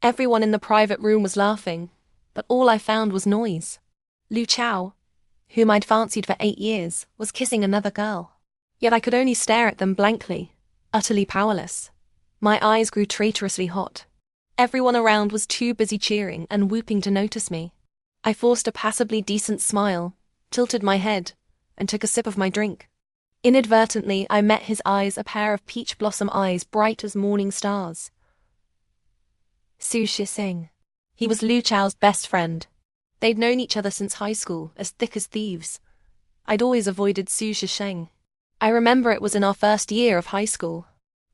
Everyone in the private room was laughing, but all I found was noise. Lu Chao, whom I'd fancied for 8 years, was kissing another girl. Yet I could only stare at them blankly, utterly powerless. My eyes grew traitorously hot. Everyone around was too busy cheering and whooping to notice me. I forced a passably decent smile, tilted my head, and took a sip of my drink. Inadvertently, I met his eyes, a pair of peach blossom eyes bright as morning stars. Su Shixing. He was Lu Chao's best friend. They'd known each other since high school, as thick as thieves. I'd always avoided Su Shixing. I remember it was in our first year of high school.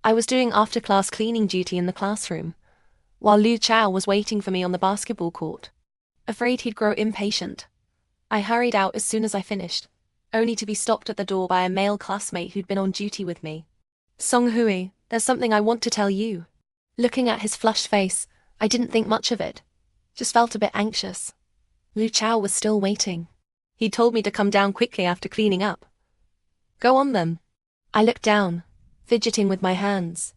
I was doing after-class cleaning duty in the classroom, while Lu Chao was waiting for me on the basketball court. Afraid he'd grow impatient, I hurried out as soon as I finished, only to be stopped at the door by a male classmate who'd been on duty with me. Song Hui, there's something I want to tell you. Looking at his flushed face, I didn't think much of it. Just felt a bit anxious. Lu Chao was still waiting. He told me to come down quickly after cleaning up. Go on then. I looked down, fidgeting with my hands,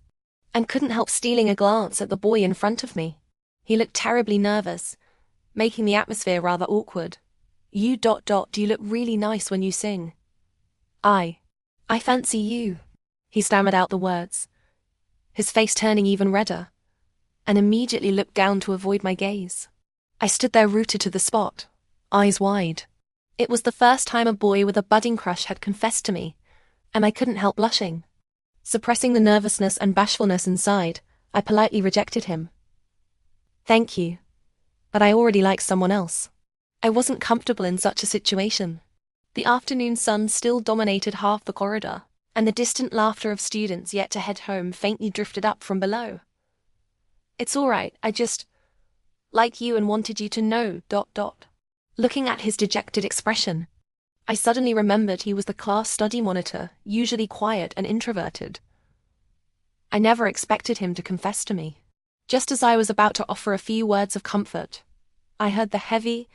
and couldn't help stealing a glance at the boy in front of me. He looked terribly nervous, making the atmosphere rather awkward. Do you look really nice when you sing? I fancy you. He stammered out the words, his face turning even redder, and immediately looked down to avoid my gaze. I stood there rooted to the spot, eyes wide. It was the first time a boy with a budding crush had confessed to me, and I couldn't help blushing. Suppressing the nervousness and bashfulness inside, I politely rejected him. Thank you, but I already like someone else. I wasn't comfortable in such a situation. The afternoon sun still dominated half the corridor, and the distant laughter of students yet to head home faintly drifted up from below. It's all right, I just like you and wanted you to know. Looking at his dejected expression, I suddenly remembered he was the class study monitor, usually quiet and introverted. I never expected him to confess to me. Just as I was about to offer a few words of comfort, I heard the heavy,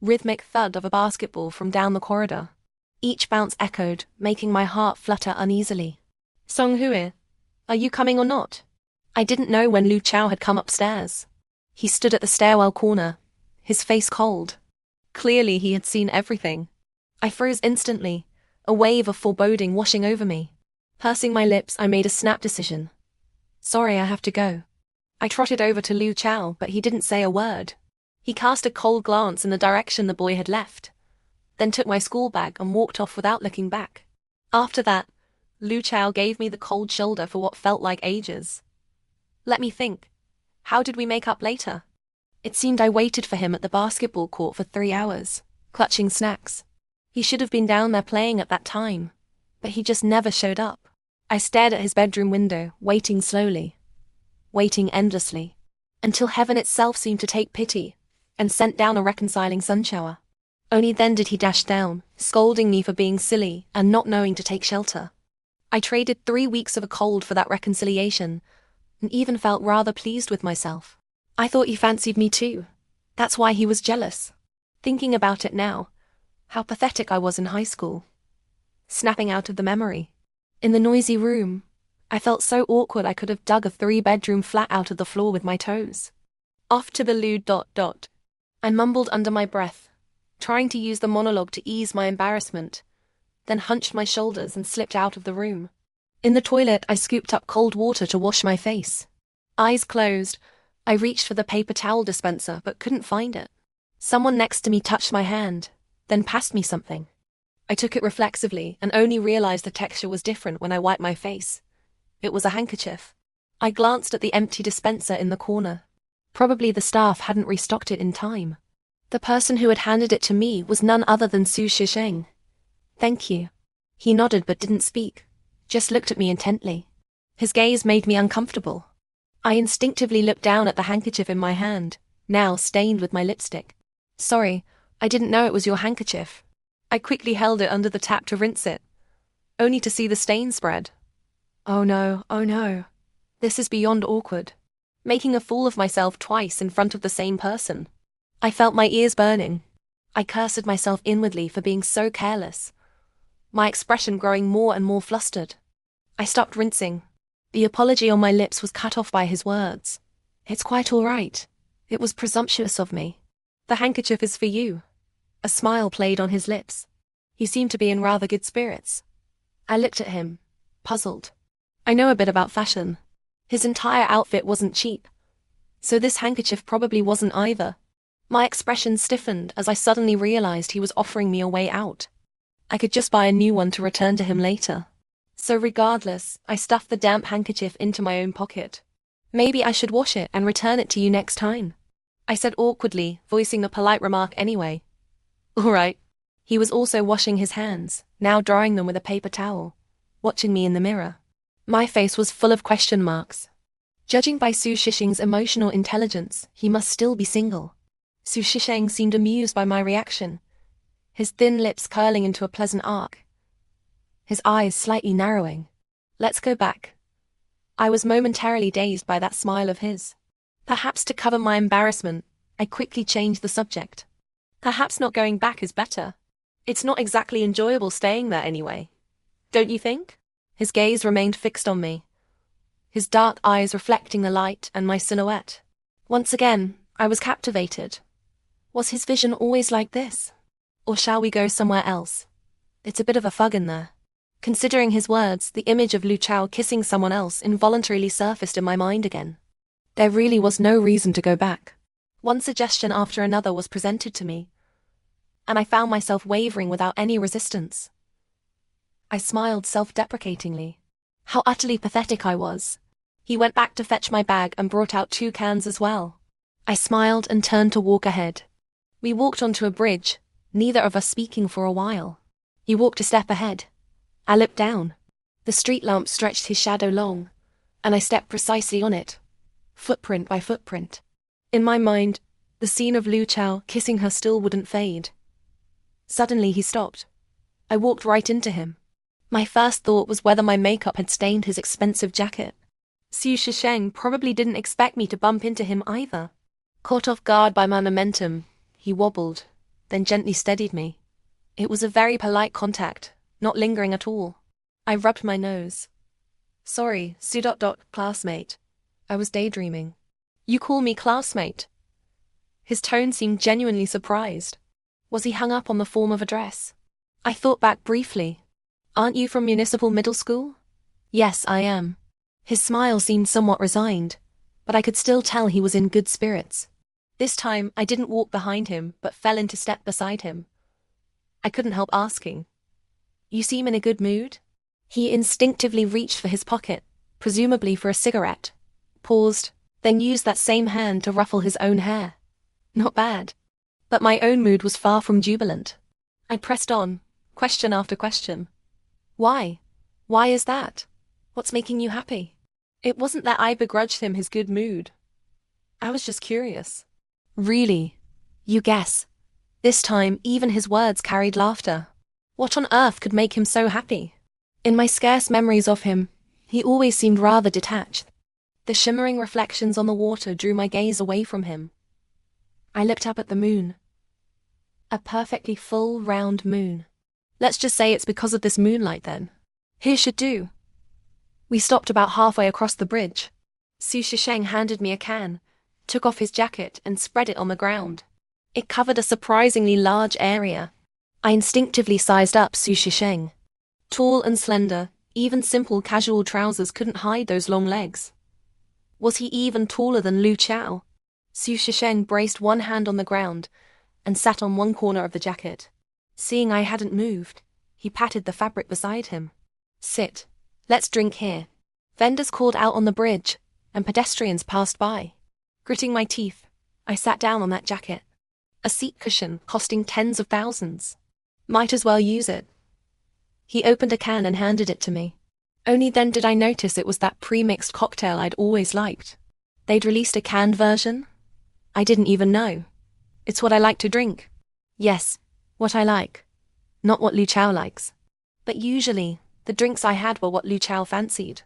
rhythmic thud of a basketball from down the corridor. Each bounce echoed, making my heart flutter uneasily. Song Hui, are you coming or not? I didn't know when Lu Chao had come upstairs. He stood at the stairwell corner, his face cold. Clearly he had seen everything. I froze instantly, a wave of foreboding washing over me. Pursing my lips, I made a snap decision. Sorry, I have to go. I trotted over to Lu Chao, but he didn't say a word. He cast a cold glance in the direction the boy had left, then took my school bag and walked off without looking back. After that, Lu Chao gave me the cold shoulder for what felt like ages. Let me think. How did we make up later? It seemed I waited for him at the basketball court for 3 hours, clutching snacks. He should have been down there playing at that time, but he just never showed up. I stared at his bedroom window, waiting slowly, waiting endlessly, until heaven itself seemed to take pity and sent down a reconciling sunshower. Only then did he dash down, scolding me for being silly and not knowing to take shelter. I traded 3 weeks of a cold for that reconciliation, and even felt rather pleased with myself. I thought he fancied me too. That's why he was jealous. Thinking about it now, how pathetic I was in high school. Snapping out of the memory. In the noisy room, I felt so awkward I could have dug a 3-bedroom flat out of the floor with my toes. Off to the loo. I mumbled under my breath, trying to use the monologue to ease my embarrassment, then hunched my shoulders and slipped out of the room. In the toilet, I scooped up cold water to wash my face. Eyes closed, I reached for the paper towel dispenser but couldn't find it. Someone next to me touched my hand, then passed me something. I took it reflexively and only realized the texture was different when I wiped my face. It was a handkerchief. I glanced at the empty dispenser in the corner. Probably the staff hadn't restocked it in time. The person who had handed it to me was none other than Su Shixing. Thank you. He nodded but didn't speak, just looked at me intently. His gaze made me uncomfortable. I instinctively looked down at the handkerchief in my hand, now stained with my lipstick. Sorry, I didn't know it was your handkerchief. I quickly held it under the tap to rinse it, only to see the stain spread. Oh no. This is beyond awkward. Making a fool of myself twice in front of the same person. I felt my ears burning. I cursed myself inwardly for being so careless, my expression growing more and more flustered. I stopped rinsing. The apology on my lips was cut off by his words. It's quite all right. It was presumptuous of me. The handkerchief is for you. A smile played on his lips. He seemed to be in rather good spirits. I looked at him, puzzled. I know a bit about fashion. His entire outfit wasn't cheap. So this handkerchief probably wasn't either. My expression stiffened as I suddenly realized he was offering me a way out. I could just buy a new one to return to him later. So regardless, I stuffed the damp handkerchief into my own pocket. Maybe I should wash it and return it to you next time, I said awkwardly, voicing a polite remark anyway. All right. He was also washing his hands, now drying them with a paper towel, watching me in the mirror. My face was full of question marks. Judging by Su Shisheng's emotional intelligence, he must still be single. Su Shisheng seemed amused by my reaction, his thin lips curling into a pleasant arc, his eyes slightly narrowing. Let's go back. I was momentarily dazed by that smile of his. Perhaps to cover my embarrassment, I quickly changed the subject. Perhaps not going back is better. It's not exactly enjoyable staying there anyway. Don't you think? His gaze remained fixed on me, his dark eyes reflecting the light and my silhouette. Once again, I was captivated. Was his vision always like this? Or shall we go somewhere else? It's a bit of a fug in there. Considering his words, the image of Lu Chao kissing someone else involuntarily surfaced in my mind again. There really was no reason to go back. One suggestion after another was presented to me, and I found myself wavering without any resistance. I smiled self-deprecatingly. How utterly pathetic I was. He went back to fetch my bag and brought out 2 cans as well. I smiled and turned to walk ahead. We walked onto a bridge, neither of us speaking for a while. He walked a step ahead. I looked down. The street lamp stretched his shadow long, and I stepped precisely on it, footprint by footprint. In my mind, the scene of Lu Chao kissing her still wouldn't fade. Suddenly he stopped. I walked right into him. My first thought was whether my makeup had stained his expensive jacket. Su Shisheng probably didn't expect me to bump into him either. Caught off guard by my momentum, he wobbled, then gently steadied me. It was a very polite contact, not lingering at all. I rubbed my nose. Sorry, Su classmate. I was daydreaming. You call me classmate? His tone seemed genuinely surprised. Was he hung up on the form of address? I thought back briefly. Aren't you from municipal middle school? Yes, I am. His smile seemed somewhat resigned, but I could still tell he was in good spirits. This time, I didn't walk behind him, but fell into step beside him. I couldn't help asking. You seem in a good mood? He instinctively reached for his pocket, presumably for a cigarette, paused, then used that same hand to ruffle his own hair. Not bad. But my own mood was far from jubilant. I pressed on, question after question. Why? Why is that? What's making you happy? It wasn't that I begrudged him his good mood. I was just curious. Really? You guess. This time, even his words carried laughter. What on earth could make him so happy? In my scarce memories of him, he always seemed rather detached. The shimmering reflections on the water drew my gaze away from him. I looked up at the moon. A perfectly full, round moon. Let's just say it's because of this moonlight then. Here should do. We stopped about halfway across the bridge. Su Shisheng handed me a can, took off his jacket and spread it on the ground. It covered a surprisingly large area. I instinctively sized up Su Shisheng. Tall and slender, even simple casual trousers couldn't hide those long legs. Was he even taller than Lu Chao? Su Shisheng braced one hand on the ground and sat on one corner of the jacket. Seeing I hadn't moved, he patted the fabric beside him. Sit. Let's drink here. Vendors called out on the bridge, and pedestrians passed by. Gritting my teeth, I sat down on that jacket. A seat cushion costing tens of thousands. Might as well use it. He opened a can and handed it to me. Only then did I notice it was that pre-mixed cocktail I'd always liked. They'd released a canned version? I didn't even know. It's what I like to drink. Yes, what I like. Not what Lu Chao likes. But usually, the drinks I had were what Lu Chao fancied.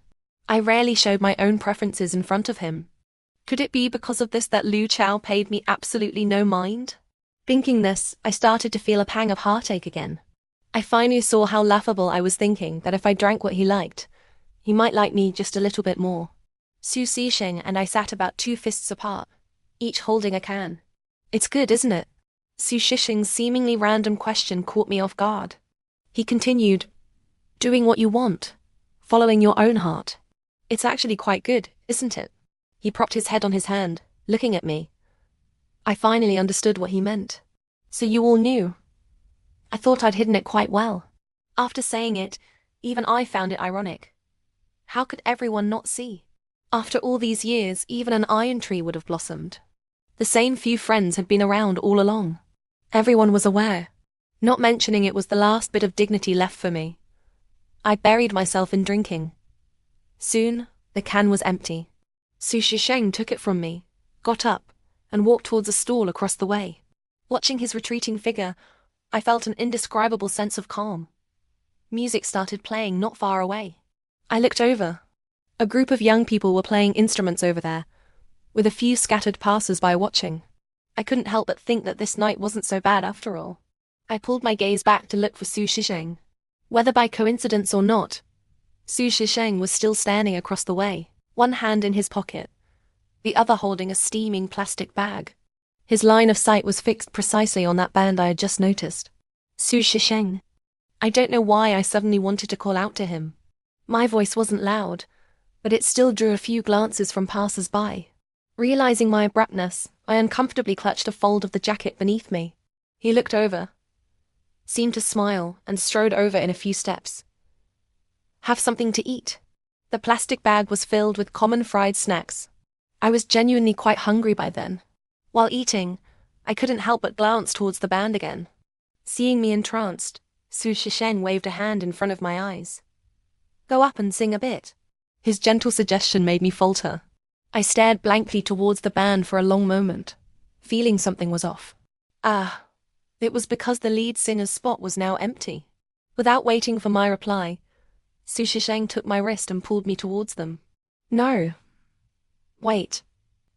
I rarely showed my own preferences in front of him. Could it be because of this that Lu Chao paid me absolutely no mind? Thinking this, I started to feel a pang of heartache again. I finally saw how laughable I was thinking that if I drank what he liked, he might like me just a little bit more. Su Zixing and I sat about 2 fists apart, each holding a can. It's good, isn't it? Su Zixing's seemingly random question caught me off guard. He continued, doing what you want, following your own heart. It's actually quite good, isn't it? He propped his head on his hand, looking at me. I finally understood what he meant. So you all knew? I thought I'd hidden it quite well. After saying it, even I found it ironic. How could everyone not see? After all these years, even an iron tree would have blossomed. The same few friends had been around all along. Everyone was aware. Not mentioning it was the last bit of dignity left for me. I buried myself in drinking. Soon, the can was empty. Su Zixing took it from me, got up, and walked towards a stall across the way. Watching his retreating figure, I felt an indescribable sense of calm. Music started playing not far away. I looked over. A group of young people were playing instruments over there, with a few scattered passers-by watching. I couldn't help but think that this night wasn't so bad after all. I pulled my gaze back to look for Su Zixing. Whether by coincidence or not, Su Zixing was still standing across the way, one hand in his pocket, the other holding a steaming plastic bag. His line of sight was fixed precisely on that band I had just noticed. Su Zixing. I don't know why I suddenly wanted to call out to him. My voice wasn't loud, but it still drew a few glances from passers-by. Realizing my abruptness, I uncomfortably clutched a fold of the jacket beneath me. He looked over, seemed to smile, and strode over in a few steps. Have something to eat. The plastic bag was filled with common fried snacks. I was genuinely quite hungry by then. While eating, I couldn't help but glance towards the band again. Seeing me entranced, Su Zixing waved a hand in front of my eyes. Go up and sing a bit. His gentle suggestion made me falter. I stared blankly towards the band for a long moment, feeling something was off. It was because the lead singer's spot was now empty. Without waiting for my reply, Su Zixing took my wrist and pulled me towards them. No. Wait.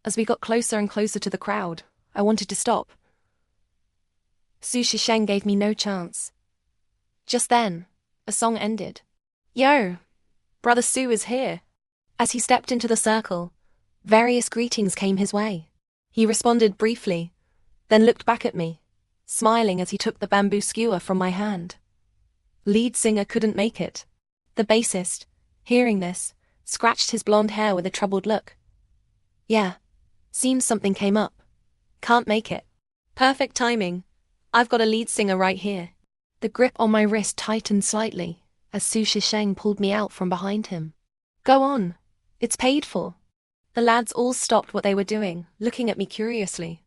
As we got closer and closer to the crowd, I wanted to stop. Su Zixing gave me no chance. Just then, a song ended. Yo! Brother Su is here. As he stepped into the circle, various greetings came his way. He responded briefly, then looked back at me, smiling as he took the bamboo skewer from my hand. Lead singer couldn't make it. The bassist, hearing this, scratched his blonde hair with a troubled look. Yeah, seems something came up. Can't make it. Perfect timing. I've got a lead singer right here. The grip on my wrist tightened slightly as Su Zixing pulled me out from behind him. Go on. It's paid for. The lads all stopped what they were doing, looking at me curiously.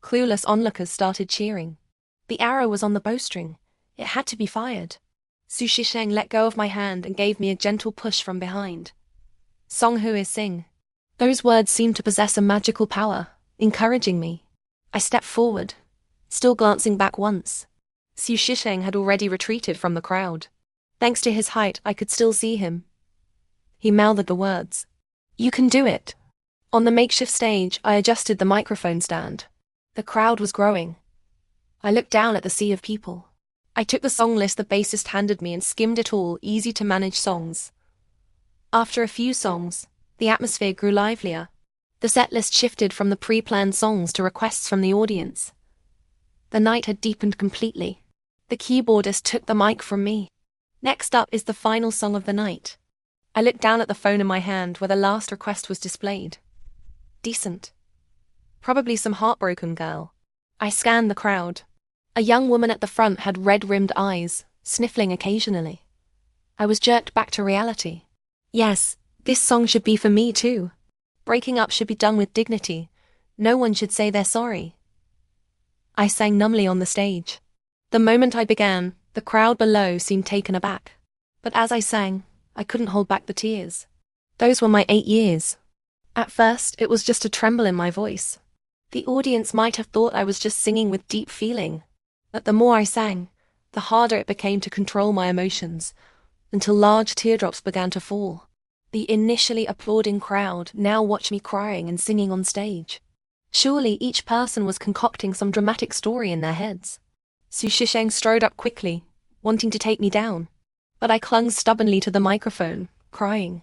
Clueless onlookers started cheering. The arrow was on the bowstring. It had to be fired. Su Zixing let go of my hand and gave me a gentle push from behind. Song Hu is sing. Those words seemed to possess a magical power, encouraging me. I stepped forward, still glancing back once. Su Zixing had already retreated from the crowd. Thanks to his height, I could still see him. He mouthed the words. You can do it. On the makeshift stage, I adjusted the microphone stand. The crowd was growing. I looked down at the sea of people. I took the song list the bassist handed me and skimmed it all, easy to manage songs. After a few songs, the atmosphere grew livelier. The set list shifted from the pre-planned songs to requests from the audience. The night had deepened completely. The keyboardist took the mic from me. Next up is the final song of the night. I looked down at the phone in my hand where the last request was displayed. Decent. Probably some heartbroken girl. I scanned the crowd. A young woman at the front had red-rimmed eyes, sniffling occasionally. I was jerked back to reality. Yes, this song should be for me too. Breaking up should be done with dignity. No one should say they're sorry. I sang numbly on the stage. The moment I began, the crowd below seemed taken aback. But as I sang, I couldn't hold back the tears. Those were my 8 years. At first, it was just a tremble in my voice. The audience might have thought I was just singing with deep feeling. But the more I sang, the harder it became to control my emotions, until large teardrops began to fall. The initially applauding crowd now watched me crying and singing on stage. Surely each person was concocting some dramatic story in their heads. Su Zixing strode up quickly, wanting to take me down. But I clung stubbornly to the microphone, crying.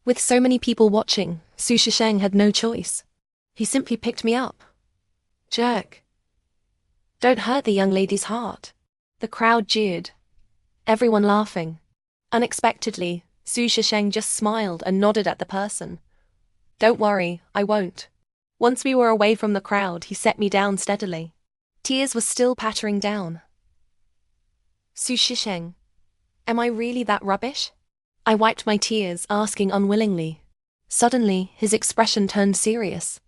With so many people watching, Su Shisheng had no choice. He simply picked me up. Jerk. Don't hurt the young lady's heart. The crowd jeered, everyone laughing. Unexpectedly, Su Shisheng just smiled and nodded at the person. Don't worry, I won't. Once we were away from the crowd, he set me down steadily. Tears were still pattering down. Su Shisheng, am I really that rubbish? I wiped my tears, asking unwillingly. Suddenly, his expression turned serious.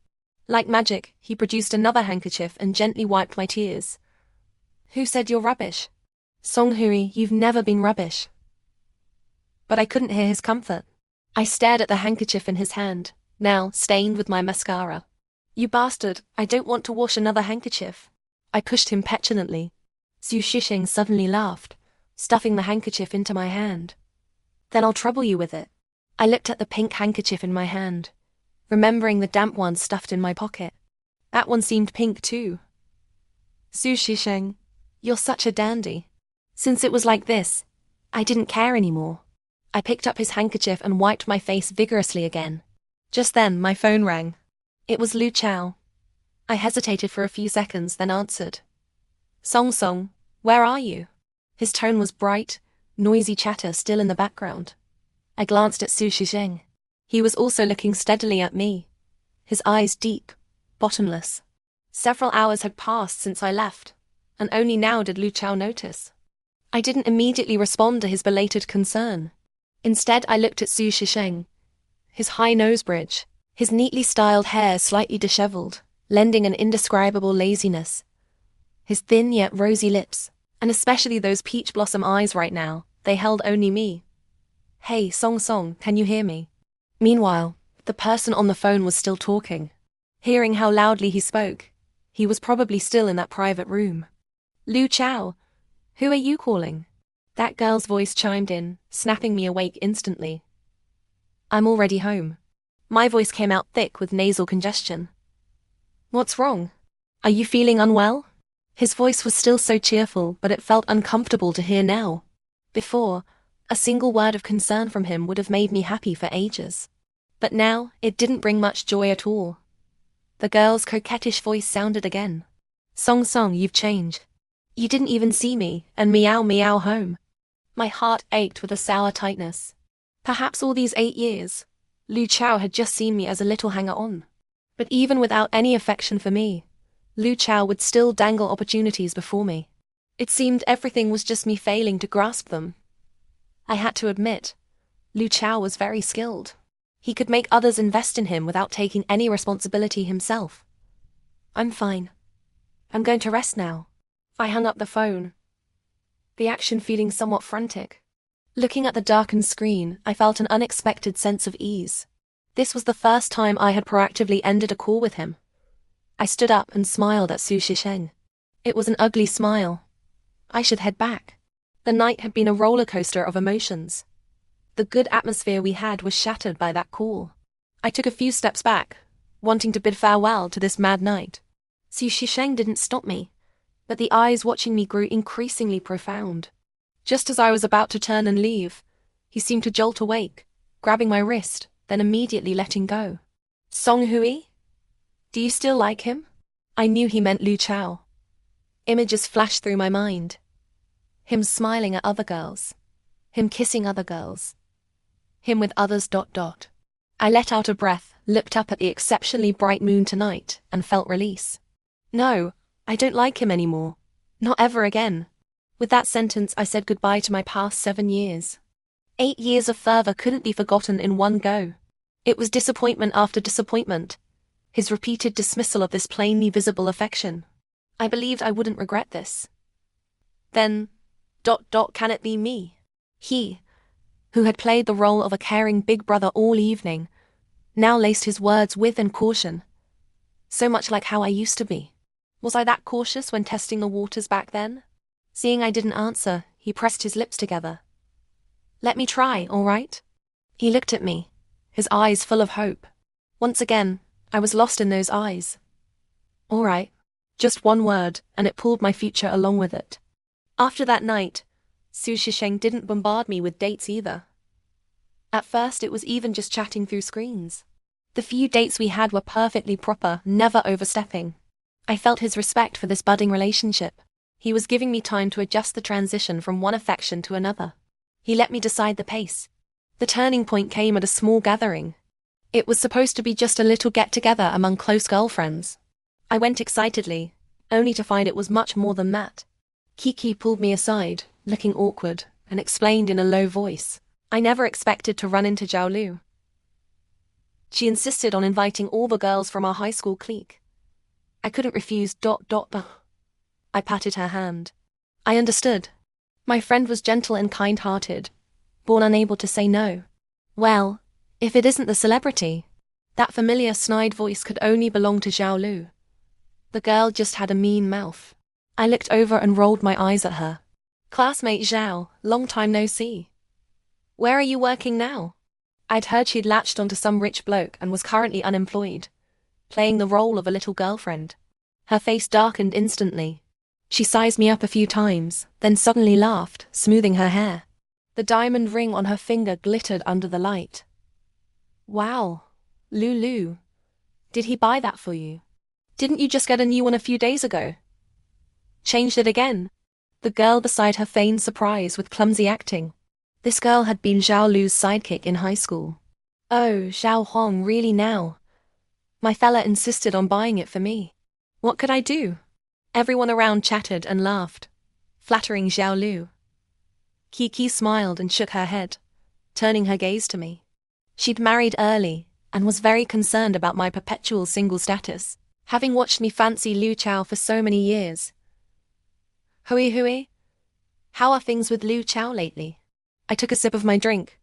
Like magic, he produced another handkerchief and gently wiped my tears. Who said you're rubbish? Song Hui, you've never been rubbish. But I couldn't hear his comfort. I stared at the handkerchief in his hand, now stained with my mascara. You bastard, I don't want to wash another handkerchief. I pushed him petulantly. Su Shisheng suddenly laughed, stuffing the handkerchief into my hand. Then I'll trouble you with it. I looked at the pink handkerchief in my hand, remembering the damp one stuffed in my pocket. That one seemed pink too. Su Shisheng, you're such a dandy. Since it was like this, I didn't care anymore. I picked up his handkerchief and wiped my face vigorously again. Just then, my phone rang. It was Lu Chao. I hesitated for a few seconds, then answered. Song Song, where are you? His tone was bright, noisy chatter still in the background. I glanced at Su Shisheng. He was also looking steadily at me, his eyes deep, bottomless. Several hours had passed since I left, and only now did Lu Chao notice. I didn't immediately respond to his belated concern. Instead, I looked at Su Shisheng. His high nose bridge, his neatly styled hair slightly disheveled, lending an indescribable laziness. His thin yet rosy lips, and especially those peach blossom eyes right now, they held only me. Hey, Song Song, can you hear me? Meanwhile, the person on the phone was still talking. Hearing how loudly he spoke, he was probably still in that private room. Lu Chao, who are you calling? That girl's voice chimed in, snapping me awake instantly. I'm already home. My voice came out thick with nasal congestion. What's wrong? Are you feeling unwell? His voice was still so cheerful, but it felt uncomfortable to hear now. Before, a single word of concern from him would have made me happy for ages. But now, it didn't bring much joy at all. The girl's coquettish voice sounded again. Song Song, you've changed. You didn't even see me, and meow meow home. My heart ached with a sour tightness. Perhaps all these 8 years, Lu Chao had just seen me as a little hanger-on. But even without any affection for me, Lu Chao would still dangle opportunities before me. It seemed everything was just me failing to grasp them. I had to admit, Lu Chao was very skilled. He could make others invest in him without taking any responsibility himself. I'm fine. I'm going to rest now. I hung up the phone, the action feeling somewhat frantic. Looking at the darkened screen, I felt an unexpected sense of ease. This was the first time I had proactively ended a call with him. I stood up and smiled at Su Shisheng. It was an ugly smile. I should head back. The night had been a roller coaster of emotions. The good atmosphere we had was shattered by that call. I took a few steps back, wanting to bid farewell to this mad night. Su Shisheng didn't stop me, but the eyes watching me grew increasingly profound. Just as I was about to turn and leave, he seemed to jolt awake, grabbing my wrist, then immediately letting go. Song Hui? Do you still like him? I knew he meant Lu Chao. Images flashed through my mind. Him smiling at other girls. Him kissing other girls. Him with others ... I let out a breath, looked up at the exceptionally bright moon tonight, and felt release. No, I don't like him anymore. Not ever again. With that sentence, I said goodbye to my past 7 years. 8 years of fervor couldn't be forgotten in one go. It was disappointment after disappointment. His repeated dismissal of this plainly visible affection. I believed I wouldn't regret this. Then, ... can it be me? He, who had played the role of a caring big brother all evening, now laced his words with and caution. So much like how I used to be. Was I that cautious when testing the waters back then? Seeing I didn't answer, he pressed his lips together. Let me try, all right? He looked at me, his eyes full of hope. Once again, I was lost in those eyes. All right. Just one word, and it pulled my future along with it. After that night, Su Shisheng didn't bombard me with dates either. At first it was even just chatting through screens. The few dates we had were perfectly proper, never overstepping. I felt his respect for this budding relationship. He was giving me time to adjust the transition from one affection to another. He let me decide the pace. The turning point came at a small gathering. It was supposed to be just a little get-together among close girlfriends. I went excitedly, only to find it was much more than that. Kiki pulled me aside, looking awkward, and explained in a low voice. I never expected to run into Zhao Lu. She insisted on inviting all the girls from our high school clique. I couldn't refuse. I patted her hand. I understood. My friend was gentle and kind-hearted, born unable to say no. Well, if it isn't the celebrity, that familiar snide voice could only belong to Zhao Lu. The girl just had a mean mouth. I looked over and rolled my eyes at her. Classmate Zhao, long time no see. Where are you working now? I'd heard she'd latched onto some rich bloke and was currently unemployed, playing the role of a little girlfriend. Her face darkened instantly. She sized me up a few times, then suddenly laughed, smoothing her hair. The diamond ring on her finger glittered under the light. Wow, Lulu. Did he buy that for you? Didn't you just get a new one a few days ago? Changed it again? The girl beside her feigned surprise with clumsy acting. This girl had been Zhao Lu's sidekick in high school. Oh, Zhao Hong, really now? My fella insisted on buying it for me. What could I do? Everyone around chattered and laughed, flattering Zhao Lu. Kiki smiled and shook her head, turning her gaze to me. She'd married early and was very concerned about my perpetual single status, having watched me fancy Lu Chao for so many years. Hui, how are things with Lu Chao lately? I took a sip of my drink.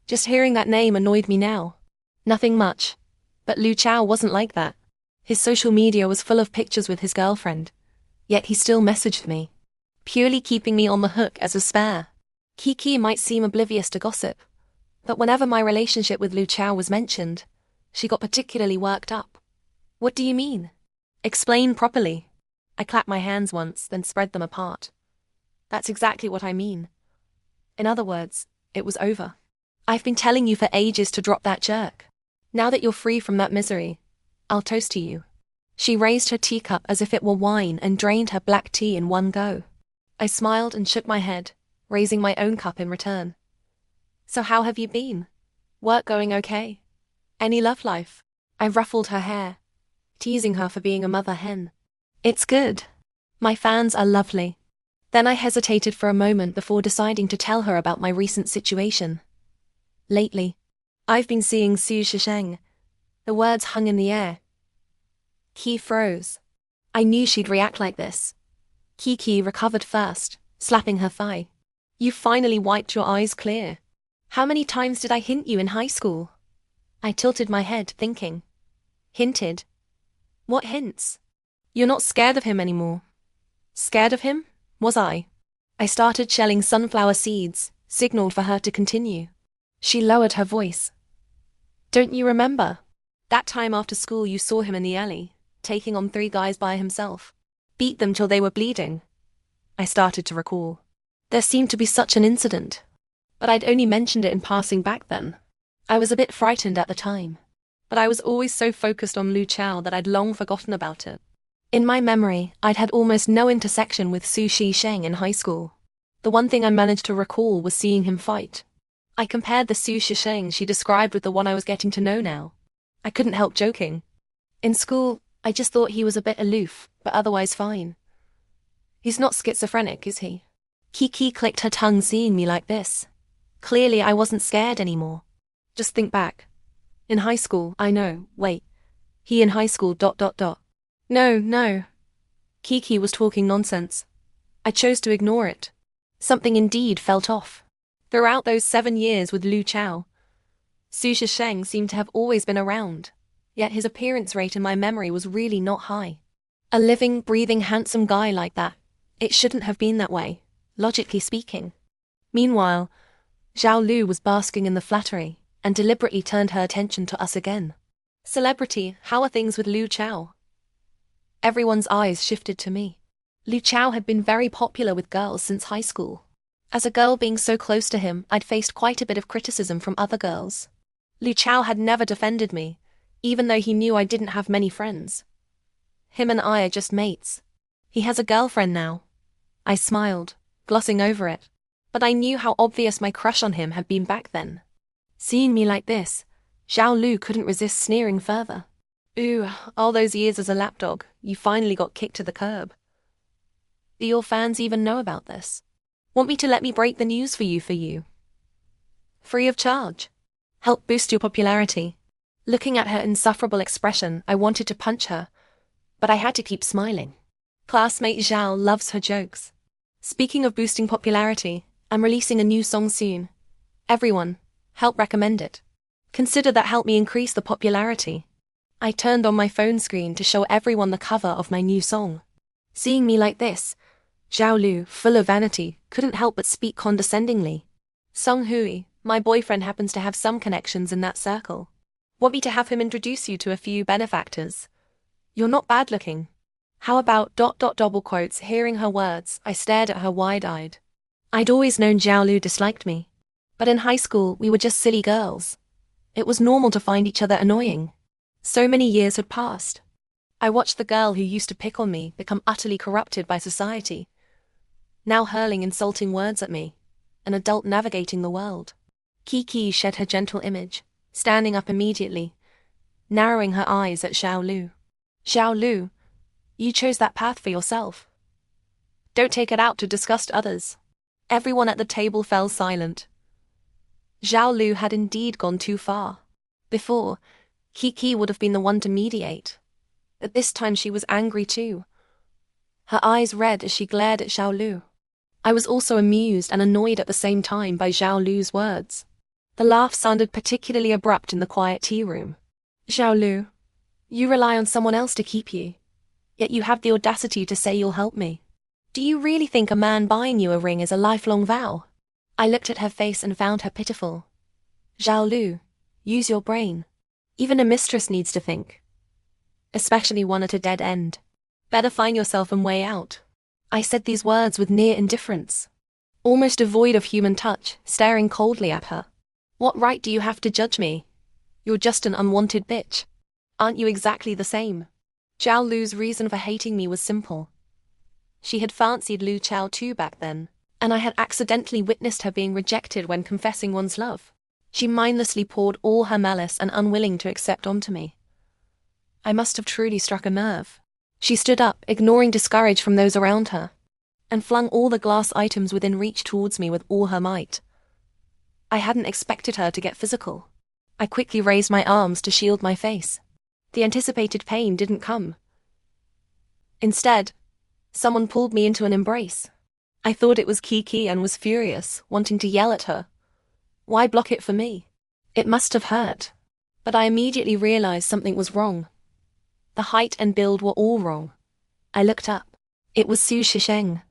Just hearing that name annoyed me now. Nothing much, but Lu Chao wasn't like that. His social media was full of pictures with his girlfriend, yet he still messaged me, purely keeping me on the hook as a spare. Kiki might seem oblivious to gossip, but whenever my relationship with Lu Chao was mentioned, she got particularly worked up. What do you mean? Explain properly. I clapped my hands once, then spread them apart. That's exactly what I mean. In other words, it was over. I've been telling you for ages to drop that jerk. Now that you're free from that misery, I'll toast to you. She raised her teacup as if it were wine and drained her black tea in one go. I smiled and shook my head, raising my own cup in return. So how have you been? Work going okay? Any love life? I ruffled her hair, teasing her for being a mother hen. It's good. My fans are lovely. Then I hesitated for a moment before deciding to tell her about my recent situation. Lately, I've been seeing Su Shisheng. The words hung in the air. Ki froze. I knew she'd react like this. Kiki recovered first, slapping her thigh. You finally wiped your eyes clear. How many times did I hint you in high school? I tilted my head, thinking. Hinted? What hints? You're not scared of him anymore. Scared of him? Was I? I started shelling sunflower seeds, signaled for her to continue. She lowered her voice. Don't you remember? That time after school you saw him in the alley, taking on 3 guys by himself. Beat them till they were bleeding. I started to recall. There seemed to be such an incident, but I'd only mentioned it in passing back then. I was a bit frightened at the time, but I was always so focused on Lu Chao that I'd long forgotten about it. In my memory, I'd had almost no intersection with Su Shisheng in high school. The one thing I managed to recall was seeing him fight. I compared the Su Shisheng she described with the one I was getting to know now. I couldn't help joking. In school, I just thought he was a bit aloof, but otherwise fine. He's not schizophrenic, is he? Kiki clicked her tongue seeing me like this. Clearly I wasn't scared anymore. Just think back. In high school, I know, wait. He in high school ... No. Kiki was talking nonsense. I chose to ignore it. Something indeed felt off. Throughout those 7 years with Lu Chao, Su Shisheng seemed to have always been around, yet his appearance rate in my memory was really not high. A living, breathing, handsome guy like that, it shouldn't have been that way, logically speaking. Meanwhile, Zhao Lu was basking in the flattery and deliberately turned her attention to us again. Celebrity, how are things with Lu Chao? Everyone's eyes shifted to me. Lu Chao had been very popular with girls since high school. As a girl being so close to him, I'd faced quite a bit of criticism from other girls. Lu Chao had never defended me, even though he knew I didn't have many friends. Him and I are just mates. He has a girlfriend now. I smiled, glossing over it. But I knew how obvious my crush on him had been back then. Seeing me like this, Zhao Lu couldn't resist sneering further. Ooh, all those years as a lapdog, you finally got kicked to the curb. Do your fans even know about this? Want me to let me break the news for you? Free of charge. Help boost your popularity. Looking at her insufferable expression, I wanted to punch her, but I had to keep smiling. Classmate Zhao loves her jokes. Speaking of boosting popularity, I'm releasing a new song soon. Everyone, help recommend it. Consider that helped me increase the popularity. I turned on my phone screen to show everyone the cover of my new song. Seeing me like this, Zhao Lu, full of vanity, couldn't help but speak condescendingly. Song Hui, my boyfriend happens to have some connections in that circle. Want me to have him introduce you to a few benefactors? You're not bad looking. How about ... double quotes. Hearing her words, I stared at her wide-eyed. I'd always known Zhao Lu disliked me. But in high school, we were just silly girls. It was normal to find each other annoying. So many years had passed. I watched the girl who used to pick on me become utterly corrupted by society, now hurling insulting words at me, an adult navigating the world. Kiki shed her gentle image, standing up immediately, narrowing her eyes at Zhao Lu. Zhao Lu, you chose that path for yourself. Don't take it out to disgust others. Everyone at the table fell silent. Zhao Lu had indeed gone too far. Before, Kiki would have been the one to mediate. But this time she was angry too. Her eyes red as she glared at Zhao Lu. I was also amused and annoyed at the same time by Zhao Lu's words. The laugh sounded particularly abrupt in the quiet tea room. Zhao Lu, you rely on someone else to keep you, yet you have the audacity to say you'll help me. Do you really think a man buying you a ring is a lifelong vow? I looked at her face and found her pitiful. Zhao Lu, use your brain. Even a mistress needs to think. Especially one at a dead end. Better find yourself a way out. I said these words with near indifference, almost devoid of human touch, staring coldly at her. What right do you have to judge me? You're just an unwanted bitch. Aren't you exactly the same? Zhao Lu's reason for hating me was simple. She had fancied Lu Chao too back then, and I had accidentally witnessed her being rejected when confessing one's love. She mindlessly poured all her malice and unwilling to accept onto me. I must have truly struck a nerve. She stood up, ignoring discourage from those around her, and flung all the glass items within reach towards me with all her might. I hadn't expected her to get physical. I quickly raised my arms to shield my face. The anticipated pain didn't come. Instead, someone pulled me into an embrace. I thought it was Kiki and was furious, wanting to yell at her. Why block it for me? It must have hurt. But I immediately realized something was wrong. The height and build were all wrong. I looked up. It was Su Shisheng.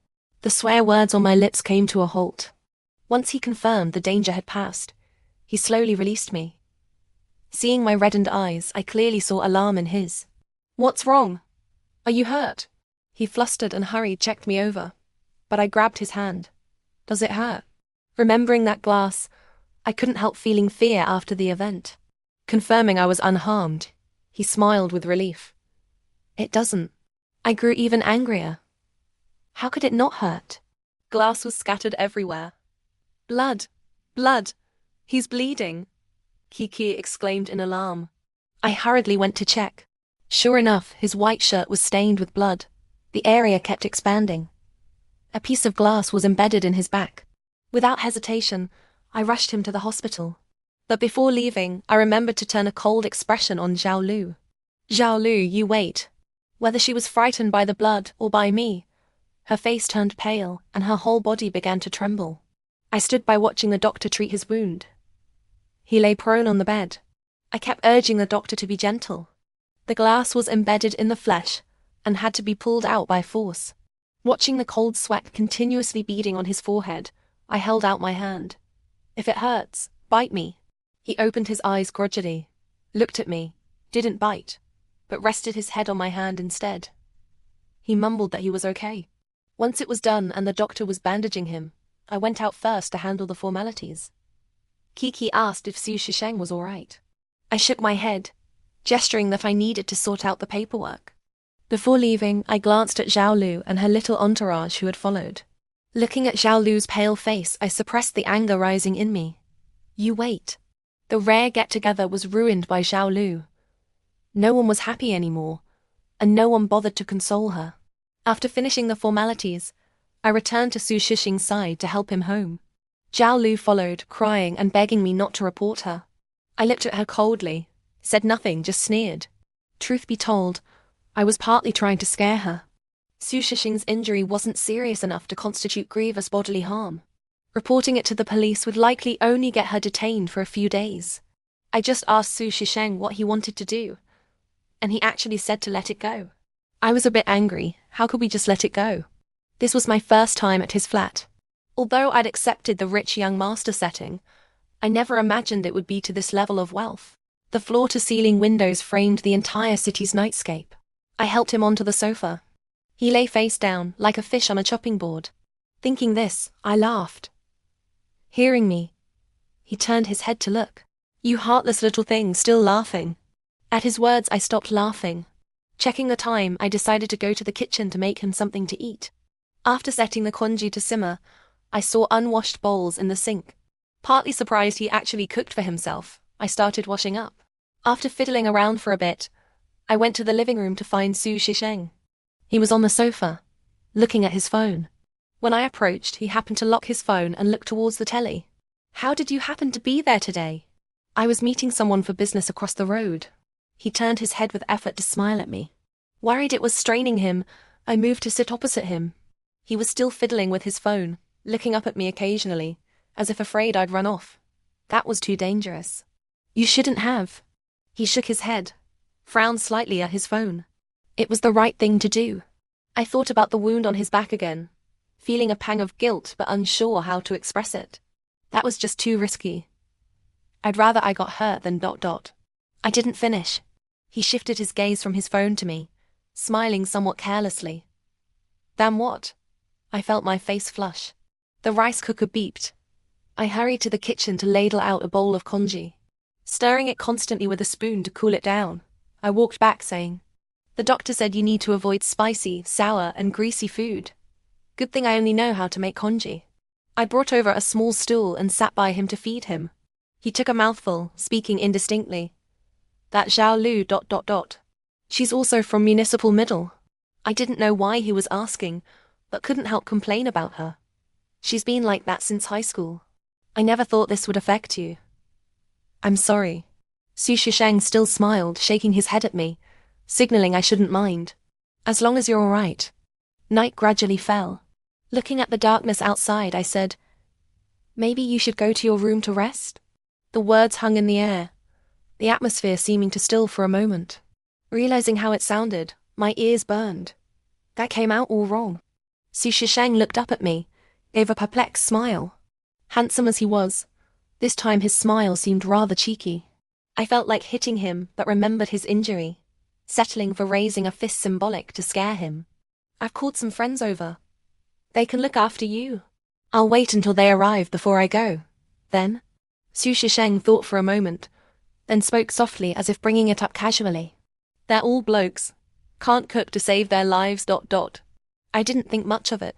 The swear words on my lips came to a halt. Once he confirmed the danger had passed, he slowly released me. Seeing my reddened eyes, I clearly saw alarm in his. What's wrong? Are you hurt? He flustered and hurried checked me over. But I grabbed his hand. Does it hurt? Remembering that glass, I couldn't help feeling fear after the event. Confirming I was unharmed, he smiled with relief. It doesn't. I grew even angrier. How could it not hurt? Glass was scattered everywhere. Blood! Blood! He's bleeding! Kiki exclaimed in alarm. I hurriedly went to check. Sure enough, his white shirt was stained with blood. The area kept expanding. A piece of glass was embedded in his back. Without hesitation, I rushed him to the hospital. But before leaving, I remembered to turn a cold expression on Zhao Lu. Zhao Lu, you wait. Whether she was frightened by the blood or by me, her face turned pale and her whole body began to tremble. I stood by watching the doctor treat his wound. He lay prone on the bed. I kept urging the doctor to be gentle. The glass was embedded in the flesh and had to be pulled out by force. Watching the cold sweat continuously beading on his forehead, I held out my hand. If it hurts, bite me. He opened his eyes grudgingly, looked at me, didn't bite, but rested his head on my hand instead. He mumbled that he was okay. Once it was done and the doctor was bandaging him, I went out first to handle the formalities. Kiki asked if Su Shisheng was all right. I shook my head, gesturing that I needed to sort out the paperwork. Before leaving, I glanced at Zhao Lu and her little entourage who had followed. Looking at Zhao Lu's pale face, I suppressed the anger rising in me. You wait. The rare get-together was ruined by Zhao Lu. No one was happy anymore, and no one bothered to console her. After finishing the formalities, I returned to Su Shishing's side to help him home. Zhao Lu followed, crying and begging me not to report her. I looked at her coldly, said nothing, just sneered. Truth be told, I was partly trying to scare her. Su Shishing's injury wasn't serious enough to constitute grievous bodily harm. Reporting it to the police would likely only get her detained for a few days. I just asked Su Shisheng what he wanted to do, and he actually said to let it go. I was a bit angry. How could we just let it go? This was my first time at his flat. Although I'd accepted the rich young master setting, I never imagined it would be to this level of wealth. The floor-to-ceiling windows framed the entire city's nightscape. I helped him onto the sofa. He lay face down, like a fish on a chopping board. Thinking this, I laughed. Hearing me, he turned his head to look. You heartless little thing, still laughing. At his words, I stopped laughing. Checking the time, I decided to go to the kitchen to make him something to eat. After setting the congee to simmer, I saw unwashed bowls in the sink. Partly surprised he actually cooked for himself, I started washing up. After fiddling around for a bit, I went to the living room to find Su Shisheng. He was on the sofa, looking at his phone. When I approached, he happened to lock his phone and look towards the telly. How did you happen to be there today? I was meeting someone for business across the road. He turned his head with effort to smile at me. Worried it was straining him, I moved to sit opposite him. He was still fiddling with his phone, looking up at me occasionally, as if afraid I'd run off. That was too dangerous. You shouldn't have. He shook his head, frowned slightly at his phone. It was the right thing to do. I thought about the wound on his back again, feeling a pang of guilt but unsure how to express it. That was just too risky. I'd rather I got hurt than ... I didn't finish. He shifted his gaze from his phone to me, smiling somewhat carelessly. Damn what? I felt my face flush. The rice cooker beeped. I hurried to the kitchen to ladle out a bowl of congee. Stirring it constantly with a spoon to cool it down, I walked back saying, the doctor said you need to avoid spicy, sour, and greasy food. Good thing I only know how to make congee. I brought over a small stool and sat by him to feed him. He took a mouthful, speaking indistinctly. That Zhao Lu ... She's also from Municipal Middle. I didn't know why he was asking, but couldn't help complain about her. She's been like that since high school. I never thought this would affect you. I'm sorry. Su Shisheng still smiled, shaking his head at me, signaling I shouldn't mind. As long as you're all right. Night gradually fell. Looking at the darkness outside, I said, maybe you should go to your room to rest? The words hung in the air, the atmosphere seeming to still for a moment. Realizing how it sounded, my ears burned. That came out all wrong. Su Shisheng looked up at me, gave a perplexed smile. Handsome as he was, this time his smile seemed rather cheeky. I felt like hitting him, but remembered his injury, settling for raising a fist symbolic to scare him. I've called some friends over. They can look after you. I'll wait until they arrive before I go. Then? Su Shisheng thought for a moment, then spoke softly as if bringing it up casually. They're all blokes. Can't cook to save their lives ... I didn't think much of it.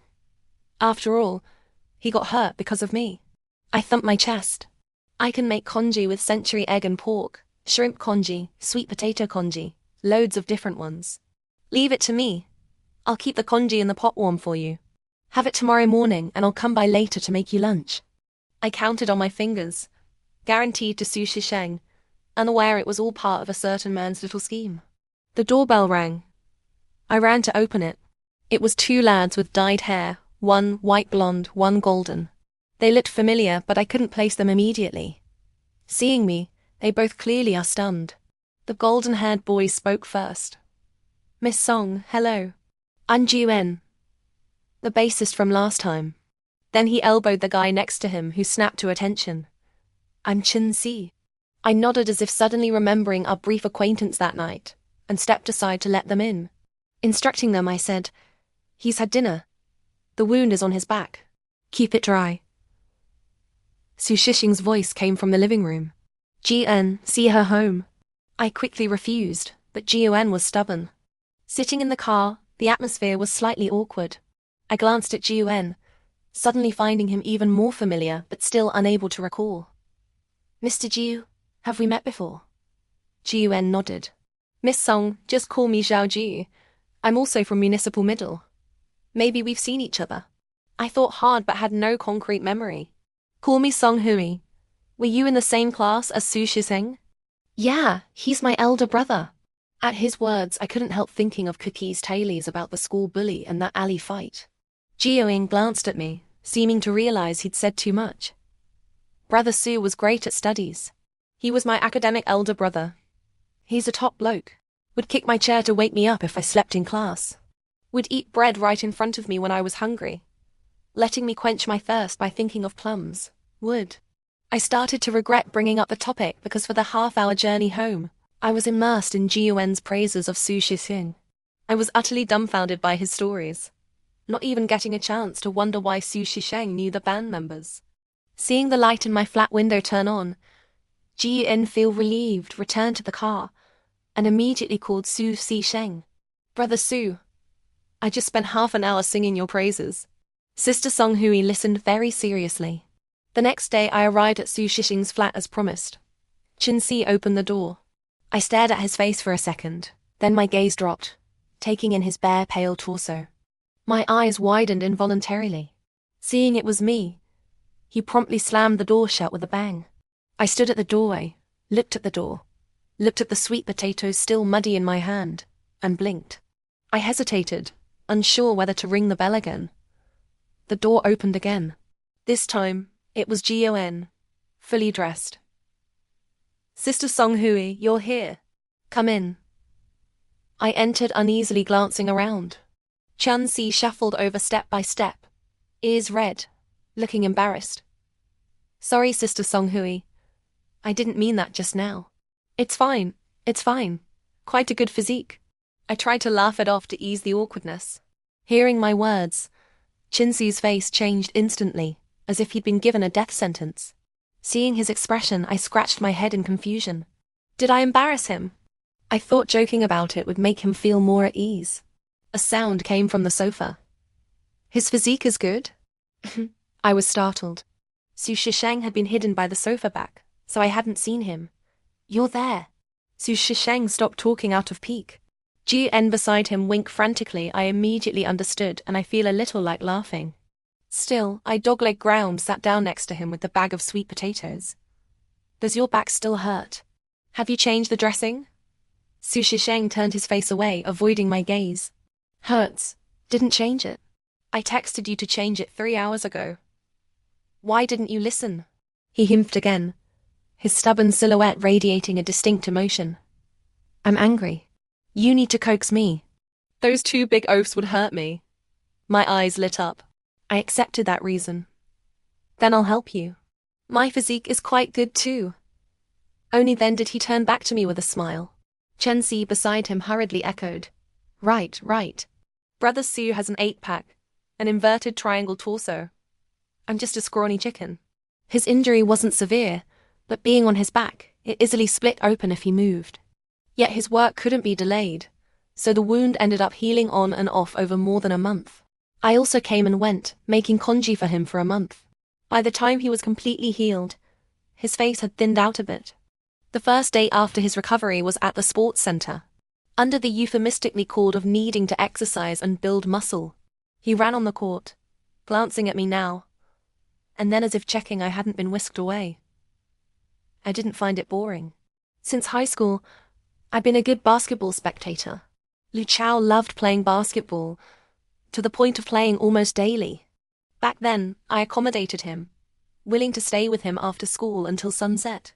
After all, he got hurt because of me. I thumped my chest. I can make congee with century egg and pork, shrimp congee, sweet potato congee, loads of different ones. Leave it to me. I'll keep the congee in the pot warm for you. Have it tomorrow morning and I'll come by later to make you lunch. I counted on my fingers, guaranteed to Su Shisheng, unaware it was all part of a certain man's little scheme. The doorbell rang. I ran to open it. It was two lads with dyed hair, one white blonde, one golden. They looked familiar, but I couldn't place them immediately. Seeing me, they both clearly are stunned. The golden-haired boy spoke first. Miss Song, hello. I'm Ju-en, the bassist from last time. Then he elbowed the guy next to him, who snapped to attention. I'm Chin-si. I nodded as if suddenly remembering our brief acquaintance that night, and stepped aside to let them in. Instructing them, I said, he's had dinner. The wound is on his back. Keep it dry. Su Shixing's voice came from the living room. Ji-en, see her home. I quickly refused, but Ji-en was stubborn. Sitting in the car, the atmosphere was slightly awkward. I glanced at Ji-en, suddenly finding him even more familiar but still unable to recall. Mr. Jiu, have we met before? Ji-en nodded. Miss Song, just call me Zhao Ji. I'm also from Municipal Middle. Maybe we've seen each other. I thought hard but had no concrete memory. Call me Song Hui. Were you in the same class as Su Shixing? Yeah, he's my elder brother. At his words, I couldn't help thinking of Cookie's tales about the school bully and that alley fight. Jioing glanced at me, seeming to realize he'd said too much. Brother Su was great at studies. He was my academic elder brother. He's a top bloke. Would kick my chair to wake me up if I slept in class. Would eat bread right in front of me when I was hungry. Letting me quench my thirst by thinking of plums. Would. I started to regret bringing up the topic because for the half-hour journey home, I was immersed in Ji-Yuen's praises of Su Shixing. I was utterly dumbfounded by his stories, not even getting a chance to wonder why Su Shixing knew the band members. Seeing the light in my flat window turn on, Ji-Yun felt relieved, returned to the car, and immediately called Su Shixing. Brother Su, I just spent half an hour singing your praises. Sister Song Hui listened very seriously. The next day I arrived at Su Shixing's flat as promised. Chin Si opened the door. I stared at his face for a second, then my gaze dropped, taking in his bare, pale torso. My eyes widened involuntarily. Seeing it was me, he promptly slammed the door shut with a bang. I stood at the doorway, looked at the door, looked at the sweet potatoes still muddy in my hand, and blinked. I hesitated, unsure whether to ring the bell again. The door opened again. This time, it was Ji-Yuan, fully dressed. Sister Song Hui, you're here. Come in. I entered uneasily, glancing around. Chan Si shuffled over step by step, ears red, looking embarrassed. Sorry, Sister Song Hui. I didn't mean that just now. It's fine, it's fine. Quite a good physique. I tried to laugh it off to ease the awkwardness. Hearing my words, Chin Si's face changed instantly, as if he'd been given a death sentence. Seeing his expression, I scratched my head in confusion. Did I embarrass him? I thought joking about it would make him feel more at ease. A sound came from the sofa. His physique is good? I was startled. Su Shixing had been hidden by the sofa back, so I hadn't seen him. You're there. Su Shixing stopped talking out of pique. Ji-En beside him winked frantically. I immediately understood, and I feel a little like laughing. Still, I dogleg ground, sat down next to him with the bag of sweet potatoes. Does your back still hurt? Have you changed the dressing? Su Shixing turned his face away, avoiding my gaze. Hurts. Didn't change it. I texted you to change it 3 hours ago. Why didn't you listen? He himphed again, his stubborn silhouette radiating a distinct emotion. I'm angry. You need to coax me. Those 2 big oafs would hurt me. My eyes lit up. I accepted that reason. Then I'll help you. My physique is quite good too. Only then did he turn back to me with a smile. Chen Si beside him hurriedly echoed. Right, right. Brother Su has an 8-pack, an inverted triangle torso. I'm just a scrawny chicken. His injury wasn't severe, but being on his back, it easily split open if he moved. Yet his work couldn't be delayed, so the wound ended up healing on and off over more than a month. I also came and went, making congee for him for a month. By the time he was completely healed, his face had thinned out a bit. The first day after his recovery was at the sports center. Under the euphemistically called of needing to exercise and build muscle, he ran on the court, glancing at me now, and then as if checking I hadn't been whisked away. I didn't find it boring. Since high school, I've been a good basketball spectator. Lu Chao loved playing basketball, to the point of playing almost daily. Back then, I accommodated him, willing to stay with him after school until sunset.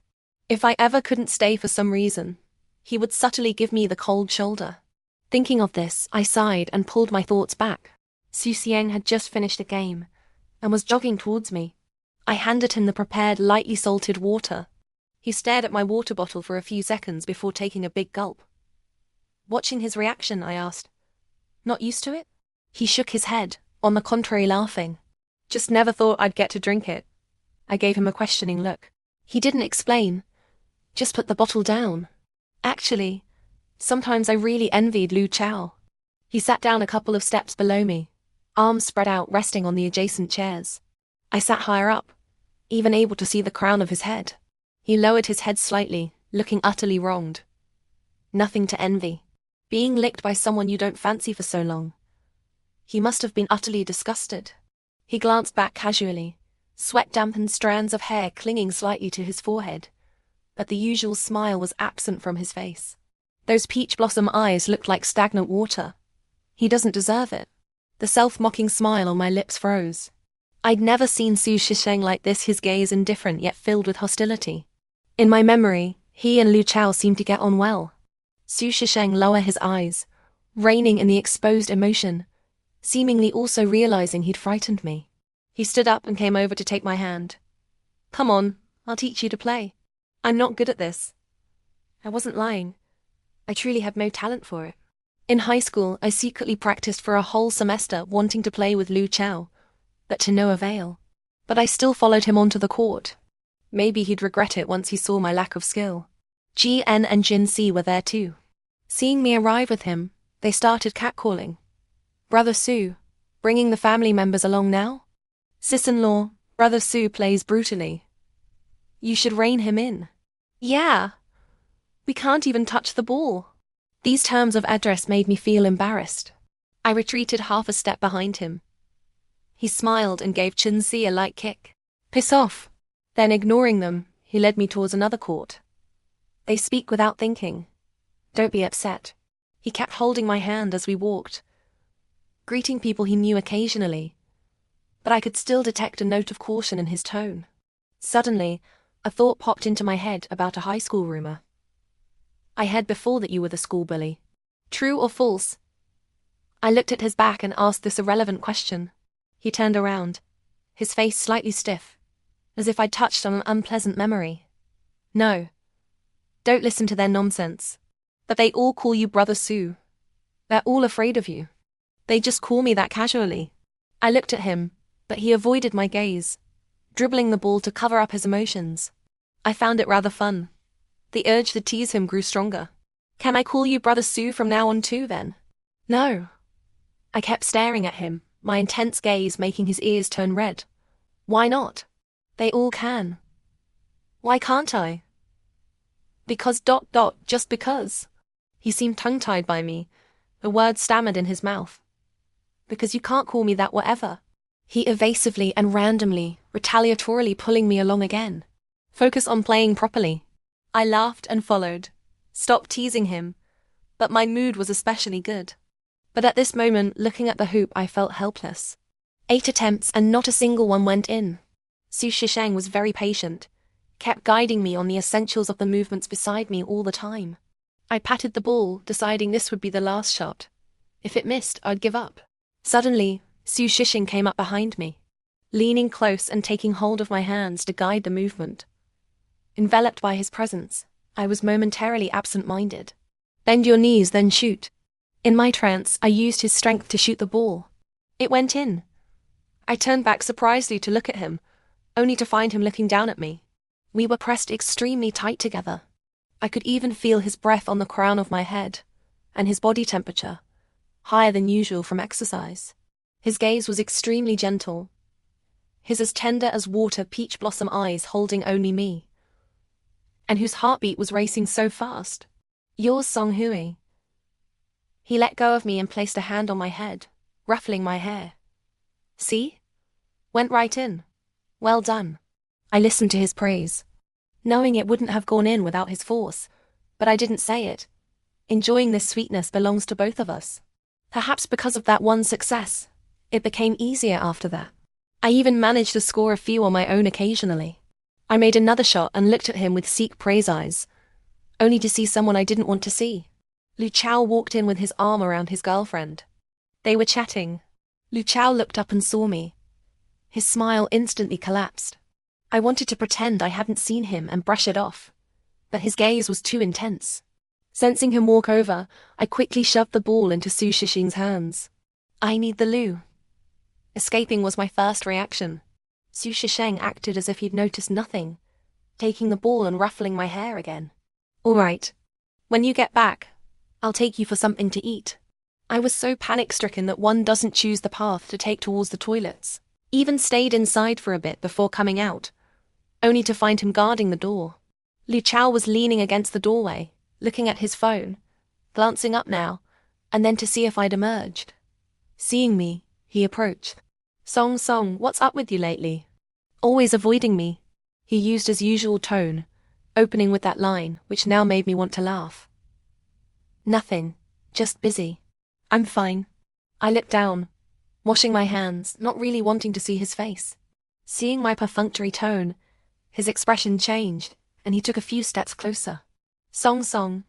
If I ever couldn't stay for some reason, he would subtly give me the cold shoulder. Thinking of this, I sighed and pulled my thoughts back. Su Xiang had just finished a game, and was jogging towards me. I handed him the prepared lightly salted water. He stared at my water bottle for a few seconds before taking a big gulp. Watching his reaction, I asked, Not used to it? He shook his head, on the contrary laughing. Just never thought I'd get to drink it. I gave him a questioning look. He didn't explain. Just put the bottle down. Actually, sometimes I really envied Lu Chao. He sat down a couple of steps below me, arms spread out resting on the adjacent chairs. I sat higher up, even able to see the crown of his head. He lowered his head slightly, looking utterly wronged. Nothing to envy. Being licked by someone you don't fancy for so long. He must have been utterly disgusted. He glanced back casually, sweat-dampened strands of hair clinging slightly to his forehead, but the usual smile was absent from his face. Those peach blossom eyes looked like stagnant water. He doesn't deserve it. The self-mocking smile on my lips froze. I'd never seen Su Shisheng like this, his gaze indifferent yet filled with hostility. In my memory, he and Lu Chao seemed to get on well. Su Shisheng lowered his eyes, reining in the exposed emotion, seemingly also realizing he'd frightened me. He stood up and came over to take my hand. Come on, I'll teach you to play. I'm not good at this. I wasn't lying. I truly have no talent for it. In high school, I secretly practiced for a whole semester wanting to play with Lu Chao, but to no avail. But I still followed him onto the court. Maybe he'd regret it once he saw my lack of skill. GN and Jin Si were there too. Seeing me arrive with him, they started catcalling. Brother Su, bringing the family members along now? Sis-in-law, Brother Su plays brutally. You should rein him in. Yeah. We can't even touch the ball. These terms of address made me feel embarrassed. I retreated half a step behind him. He smiled and gave Jin Si a light kick. Piss off. Then, ignoring them, he led me towards another court. They speak without thinking. Don't be upset. He kept holding my hand as we walked, greeting people he knew occasionally, but I could still detect a note of caution in his tone. Suddenly, a thought popped into my head about a high school rumor. I heard before that you were the school bully. True or false? I looked at his back and asked this irrelevant question. He turned around, his face slightly stiff, as if I'd touched on an unpleasant memory. No. Don't listen to their nonsense. But they all call you Brother Su. They're all afraid of you. They just call me that casually. I looked at him, but he avoided my gaze, dribbling the ball to cover up his emotions. I found it rather fun. The urge to tease him grew stronger. Can I call you Brother Su from now on too, then? No. I kept staring at him, my intense gaze making his ears turn red. Why not? They all can. Why can't I? Because ... just because. He seemed tongue-tied by me, the words stammered in his mouth. Because you can't call me that whatever. He evasively and randomly, retaliatorily pulling me along again. Focus on playing properly. I laughed and followed. Stopped teasing him, but my mood was especially good. But at this moment, looking at the hoop, I felt helpless. 8 attempts and not a single one went in. Su Shisheng was very patient, kept guiding me on the essentials of the movements beside me all the time. I patted the ball, deciding this would be the last shot. If it missed, I'd give up. Suddenly, Su Shisheng came up behind me, leaning close and taking hold of my hands to guide the movement. Enveloped by his presence, I was momentarily absent-minded. Bend your knees, then shoot. In my trance, I used his strength to shoot the ball. It went in. I turned back surprisedly to look at him, only to find him looking down at me. We were pressed extremely tight together. I could even feel his breath on the crown of my head, and his body temperature, higher than usual from exercise. His gaze was extremely gentle, his as tender as water peach blossom eyes holding only me, and whose heartbeat was racing so fast. Yours, Song Hui. He let go of me and placed a hand on my head, ruffling my hair. See? Went right in. Well done. I listened to his praise, knowing it wouldn't have gone in without his force, but I didn't say it. Enjoying this sweetness belongs to both of us. Perhaps because of that one success, it became easier after that. I even managed to score a few on my own occasionally. I made another shot and looked at him with seek praise eyes, only to see someone I didn't want to see. Lu Chao walked in with his arm around his girlfriend. They were chatting. Lu Chao looked up and saw me. His smile instantly collapsed. I wanted to pretend I hadn't seen him and brush it off, but his gaze was too intense. Sensing him walk over, I quickly shoved the ball into Su Shishing's hands. I need the Lu. Escaping was my first reaction. Su Shisheng acted as if he'd noticed nothing, taking the ball and ruffling my hair again. All right. When you get back, I'll take you for something to eat. I was so panic-stricken that one doesn't choose the path to take towards the toilets. Even stayed inside for a bit before coming out, only to find him guarding the door. Lu Chao was leaning against the doorway, looking at his phone, glancing up now, and then to see if I'd emerged. Seeing me, he approached. Song Song, what's up with you lately? Always avoiding me. He used his usual tone, opening with that line, which now made me want to laugh. Nothing, just busy. I'm fine. I looked down, washing my hands, not really wanting to see his face. Seeing my perfunctory tone, his expression changed, and he took a few steps closer. Song Song,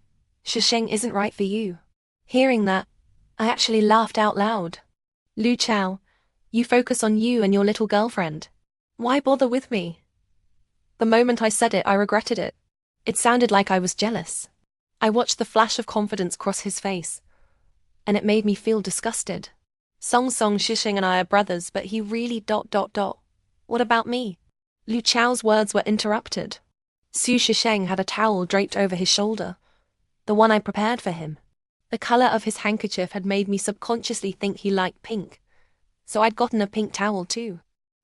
Shisheng isn't right for you. Hearing that, I actually laughed out loud. Lu Chao, you focus on you and your little girlfriend. Why bother with me? The moment I said it, I regretted it. It sounded like I was jealous. I watched the flash of confidence cross his face, and it made me feel disgusted. Song Song Shisheng and I are brothers, but he really ... What about me? Lu Chao's words were interrupted. Su Shisheng had a towel draped over his shoulder, the one I prepared for him. The color of his handkerchief had made me subconsciously think he liked pink, so I'd gotten a pink towel too.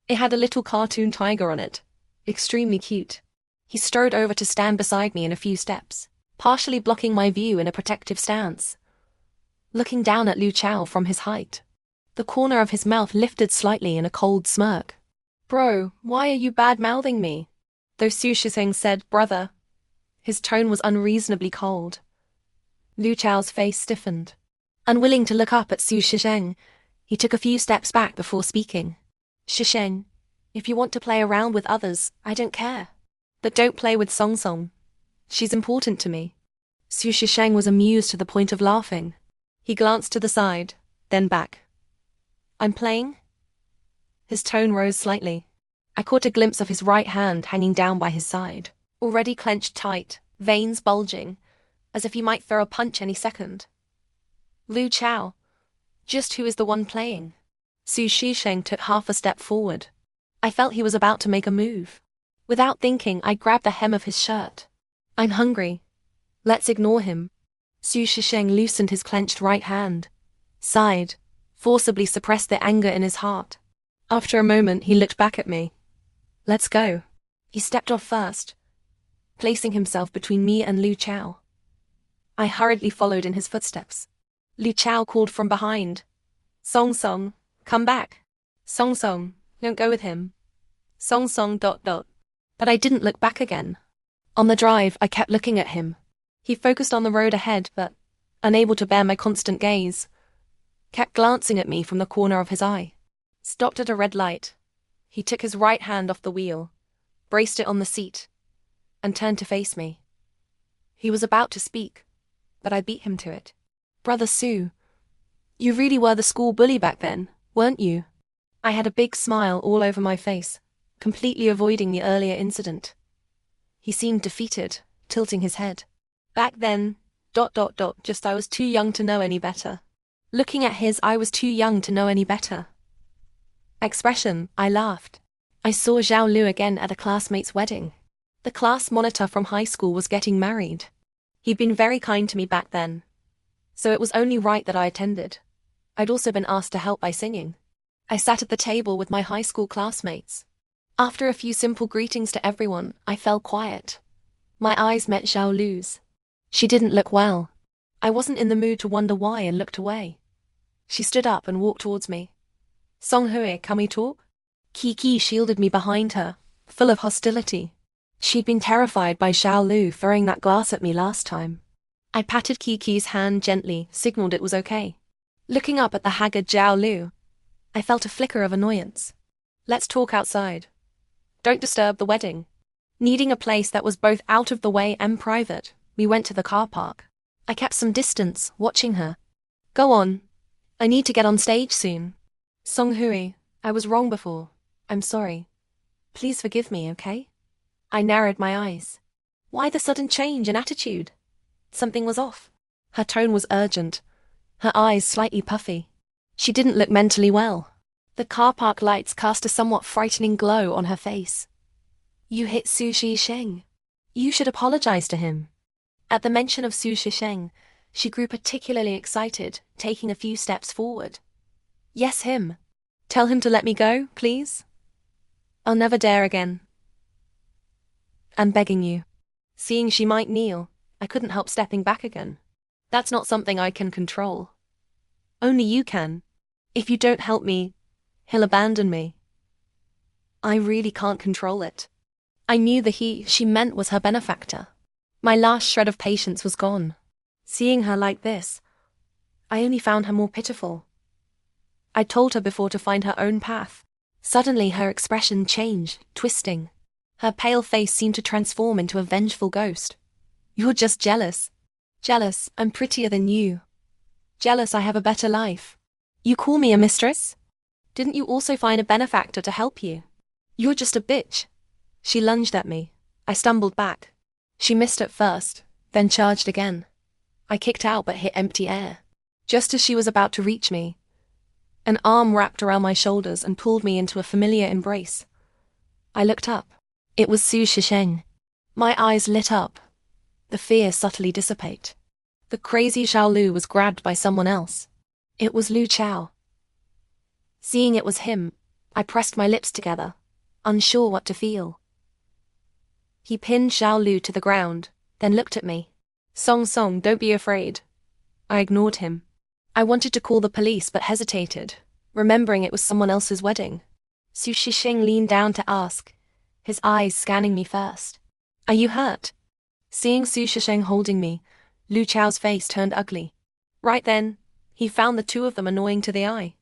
It had a little cartoon tiger on it, extremely cute. He strode over to stand beside me in a few steps, partially blocking my view in a protective stance, looking down at Lu Chao from his height. The corner of his mouth lifted slightly in a cold smirk. Bro, why are you bad-mouthing me? Though Su Shisheng said, brother, his tone was unreasonably cold. Lu Chao's face stiffened. Unwilling to look up at Su Shisheng, he took a few steps back before speaking. Shisheng, if you want to play around with others, I don't care. But don't play with Song Song. She's important to me. Su Shisheng was amused to the point of laughing. He glanced to the side, then back. I'm playing? His tone rose slightly. I caught a glimpse of his right hand hanging down by his side, already clenched tight, veins bulging, as if he might throw a punch any second. Lu Chao, just who is the one playing? Su Shisheng took half a step forward. I felt he was about to make a move. Without thinking, I grabbed the hem of his shirt. I'm hungry. Let's ignore him. Su Shisheng loosened his clenched right hand, sighed, forcibly suppressed the anger in his heart. After a moment, he looked back at me. Let's go. He stepped off first, placing himself between me and Lu Chao. I hurriedly followed in his footsteps. Lu Chao called from behind. Song Song, come back. Song Song, don't go with him. Song Song ... But I didn't look back again. On the drive, I kept looking at him. He focused on the road ahead, but, unable to bear my constant gaze, kept glancing at me from the corner of his eye. Stopped at a red light. He took his right hand off the wheel, braced it on the seat, and turned to face me. He was about to speak, but I beat him to it. Brother Su, you really were the school bully back then, weren't you? I had a big smile all over my face, completely avoiding the earlier incident. He seemed defeated, tilting his head. Back then, ... just I was too young to know any better. Looking at his, I was too young to know any better. Expression, I laughed. I saw Zhao Lu again at a classmate's wedding. The class monitor from high school was getting married. He'd been very kind to me back then, so it was only right that I attended. I'd also been asked to help by singing. I sat at the table with my high school classmates. After a few simple greetings to everyone, I fell quiet. My eyes met Zhao Lu's. She didn't look well. I wasn't in the mood to wonder why and looked away. She stood up and walked towards me. Song Hui, can we talk? Kiki shielded me behind her, full of hostility. She'd been terrified by Zhao Lu throwing that glass at me last time. I patted Kiki's hand gently, signaled it was okay. Looking up at the haggard Zhao Lu, I felt a flicker of annoyance. Let's talk outside. Don't disturb the wedding. Needing a place that was both out of the way and private, we went to the car park. I kept some distance, watching her. Go on. I need to get on stage soon. Song Hui, I was wrong before. I'm sorry. Please forgive me, okay? I narrowed my eyes. Why the sudden change in attitude? Something was off. Her tone was urgent, her eyes slightly puffy. She didn't look mentally well. The car park lights cast a somewhat frightening glow on her face. You hit Su Shisheng. You should apologize to him. At the mention of Su Shisheng, she grew particularly excited, taking a few steps forward. Yes, him. Tell him to let me go, please. I'll never dare again. I'm begging you. Seeing she might kneel, I couldn't help stepping back again. That's not something I can control. Only you can. If you don't help me, he'll abandon me. I really can't control it. I knew the he she meant was her benefactor. My last shred of patience was gone. Seeing her like this, I only found her more pitiful. I told her before to find her own path. Suddenly her expression changed, twisting. Her pale face seemed to transform into a vengeful ghost. You're just jealous. Jealous, I'm prettier than you. Jealous I have a better life. You call me a mistress? Didn't you also find a benefactor to help you? You're just a bitch. She lunged at me. I stumbled back. She missed at first, then charged again. I kicked out but hit empty air. Just as she was about to reach me, an arm wrapped around my shoulders and pulled me into a familiar embrace. I looked up. It was Su Shisheng. My eyes lit up. The fear subtly dissipate. The crazy Xiao Lu was grabbed by someone else. It was Lu Chao. Seeing it was him, I pressed my lips together, unsure what to feel. He pinned Xiao Lu to the ground, then looked at me. Song Song, don't be afraid. I ignored him. I wanted to call the police but hesitated, remembering it was someone else's wedding. Su Shisheng leaned down to ask, his eyes scanning me first. Are you hurt? Seeing Su Shisheng holding me, Lu Chao's face turned ugly. Right then, he found the two of them annoying to the eye.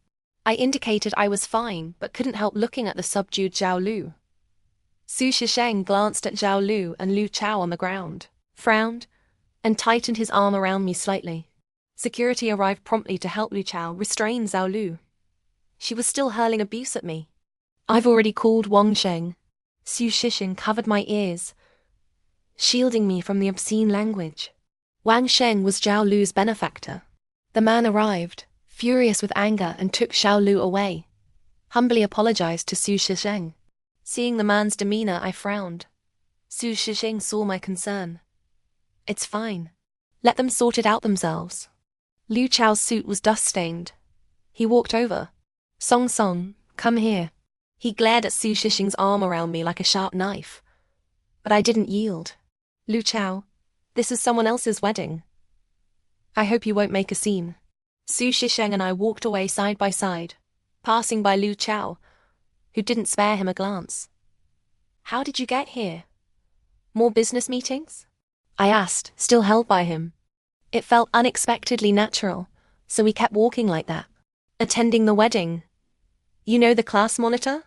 I indicated I was fine, but couldn't help looking at the subdued Zhao Lu. Su Shisheng glanced at Zhao Lu and Lu Chao on the ground, frowned, and tightened his arm around me slightly. Security arrived promptly to help Lu Chao restrain Zhao Lu. She was still hurling abuse at me. I've already called Wang Sheng. Su Shisheng covered my ears, shielding me from the obscene language. Wang Sheng was Zhao Lu's benefactor. The man arrived, furious with anger, and took Xiao Lu away. Humbly apologized to Su Shisheng. Seeing the man's demeanor, I frowned. Su Shisheng saw my concern. It's fine. Let them sort it out themselves. Lu Chao's suit was dust-stained. He walked over. Song Song, come here. He glared at Su Shisheng's arm around me like a sharp knife. But I didn't yield. Lu Chao, this is someone else's wedding. I hope you won't make a scene. Su Shisheng and I walked away side by side, passing by Lu Chao, who didn't spare him a glance. How did you get here? More business meetings? I asked, still held by him. It felt unexpectedly natural, so we kept walking like that. Attending the wedding. You know the class monitor?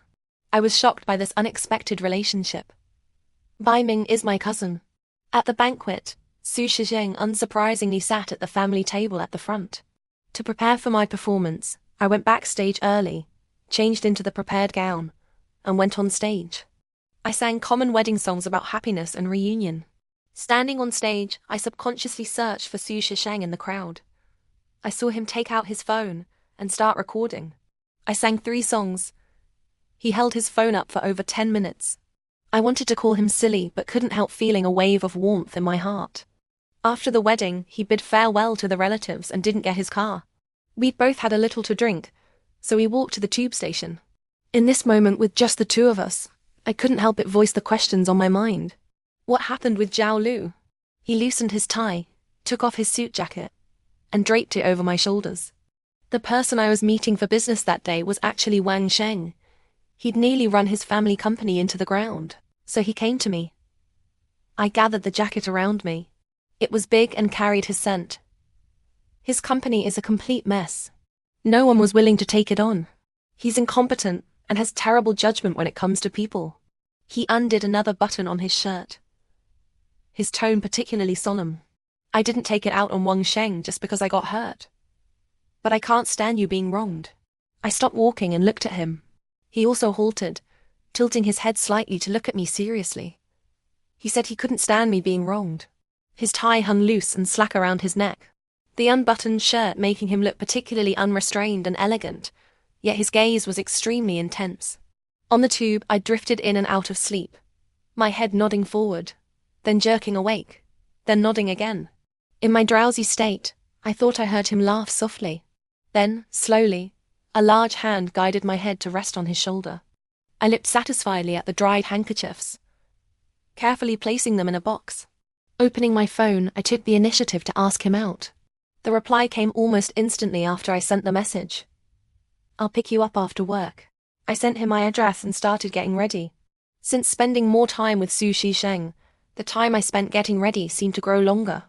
I was shocked by this unexpected relationship. Bai Ming is my cousin. At the banquet, Su Shisheng unsurprisingly sat at the family table at the front. To prepare for my performance, I went backstage early, changed into the prepared gown, and went on stage. I sang common wedding songs about happiness and reunion. Standing on stage, I subconsciously searched for Su Shisheng in the crowd. I saw him take out his phone and start recording. I sang 3 songs. He held his phone up for over 10 minutes. I wanted to call him silly but couldn't help feeling a wave of warmth in my heart. After the wedding, he bid farewell to the relatives and didn't get his car. We'd both had a little to drink, so we walked to the tube station. In this moment, with just the two of us, I couldn't help but voice the questions on my mind. What happened with Zhao Lu? He loosened his tie, took off his suit jacket, and draped it over my shoulders. The person I was meeting for business that day was actually Wang Sheng. He'd nearly run his family company into the ground, so he came to me. I gathered the jacket around me. It was big and carried his scent. His company is a complete mess. No one was willing to take it on. He's incompetent and has terrible judgment when it comes to people. He undid another button on his shirt, his tone particularly solemn. I didn't take it out on Wang Sheng just because I got hurt. But I can't stand you being wronged. I stopped walking and looked at him. He also halted, tilting his head slightly to look at me seriously. He said he couldn't stand me being wronged. His tie hung loose and slack around his neck, the unbuttoned shirt making him look particularly unrestrained and elegant, yet his gaze was extremely intense. On the tube, I drifted in and out of sleep, my head nodding forward, then jerking awake, then nodding again. In my drowsy state, I thought I heard him laugh softly. Then, slowly, a large hand guided my head to rest on his shoulder. I looked satisfiedly at the dried handkerchiefs, carefully placing them in a box. Opening my phone, I took the initiative to ask him out. The reply came almost instantly after I sent the message. "I'll pick you up after work." I sent him my address and started getting ready. Since spending more time with Su Shisheng, the time I spent getting ready seemed to grow longer.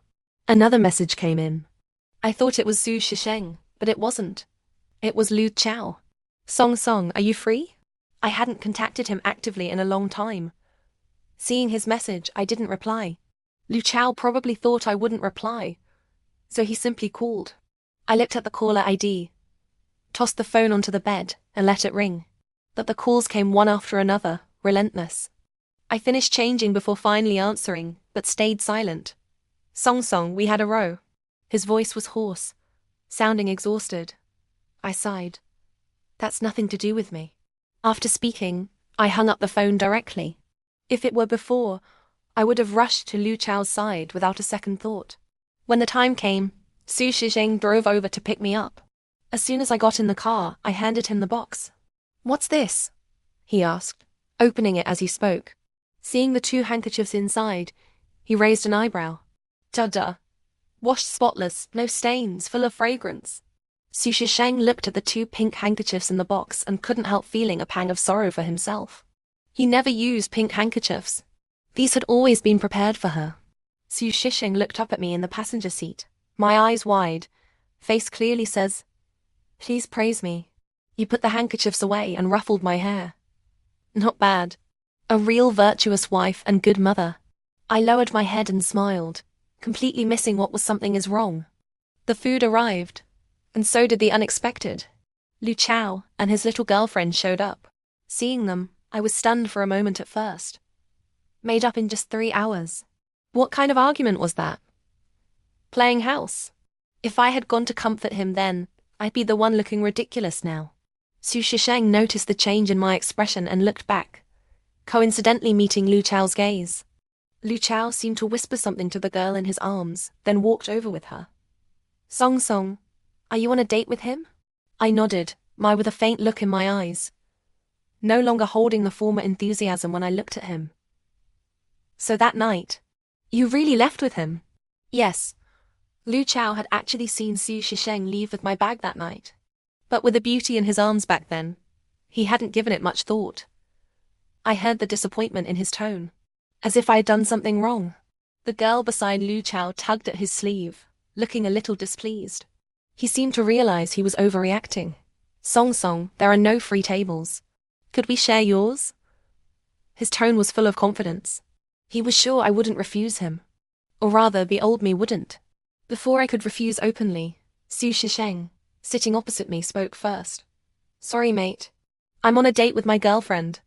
Another message came in. I thought it was Su Shisheng, but it wasn't. It was Lu Chao. "Song Song, are you free?" I hadn't contacted him actively in a long time. Seeing his message, I didn't reply. Lu Chao probably thought I wouldn't reply, so he simply called. I looked at the caller ID, tossed the phone onto the bed, and let it ring. But the calls came one after another, relentless. I finished changing before finally answering, but stayed silent. "Song Song, we had a row." His voice was hoarse, sounding exhausted. I sighed. "That's nothing to do with me." After speaking, I hung up the phone directly. If it were before, I would have rushed to Lu Chao's side without a second thought. When the time came, Su Shisheng drove over to pick me up. As soon as I got in the car, I handed him the box. "What's this?" he asked, opening it as he spoke. Seeing the 2 handkerchiefs inside, he raised an eyebrow. "Duh. Washed spotless, no stains, full of fragrance." Su Shisheng looked at the 2 pink handkerchiefs in the box and couldn't help feeling a pang of sorrow for himself. He never used pink handkerchiefs. These had always been prepared for her. Su Shisheng looked up at me in the passenger seat, my eyes wide, face clearly says, "Please praise me." He put the handkerchiefs away and ruffled my hair. Not bad. A real virtuous wife and good mother. I lowered my head and smiled, completely missing what was something is wrong. The food arrived, and so did the unexpected. Lu Chao and his little girlfriend showed up. Seeing them, I was stunned for a moment at first. Made up in just 3 hours. What kind of argument was that? Playing house. If I had gone to comfort him then, I'd be the one looking ridiculous now. Su Shisheng noticed the change in my expression and looked back, coincidentally meeting Lu Chao's gaze. Lu Chao seemed to whisper something to the girl in his arms, then walked over with her. "Song Song, are you on a date with him?" I nodded, with a faint look in my eyes, no longer holding the former enthusiasm when I looked at him. "So that night, you really left with him?" Yes. Lu Chao had actually seen Su Shisheng leave with my bag that night. But with the beauty in his arms back then, he hadn't given it much thought. I heard the disappointment in his tone, as if I had done something wrong. The girl beside Lu Chao tugged at his sleeve, looking a little displeased. He seemed to realize he was overreacting. "Song Song, there are no free tables. Could we share yours?" His tone was full of confidence. He was sure I wouldn't refuse him. Or rather, the old me wouldn't. Before I could refuse openly, Su Shisheng, sitting opposite me, spoke first. "Sorry, mate. I'm on a date with my girlfriend.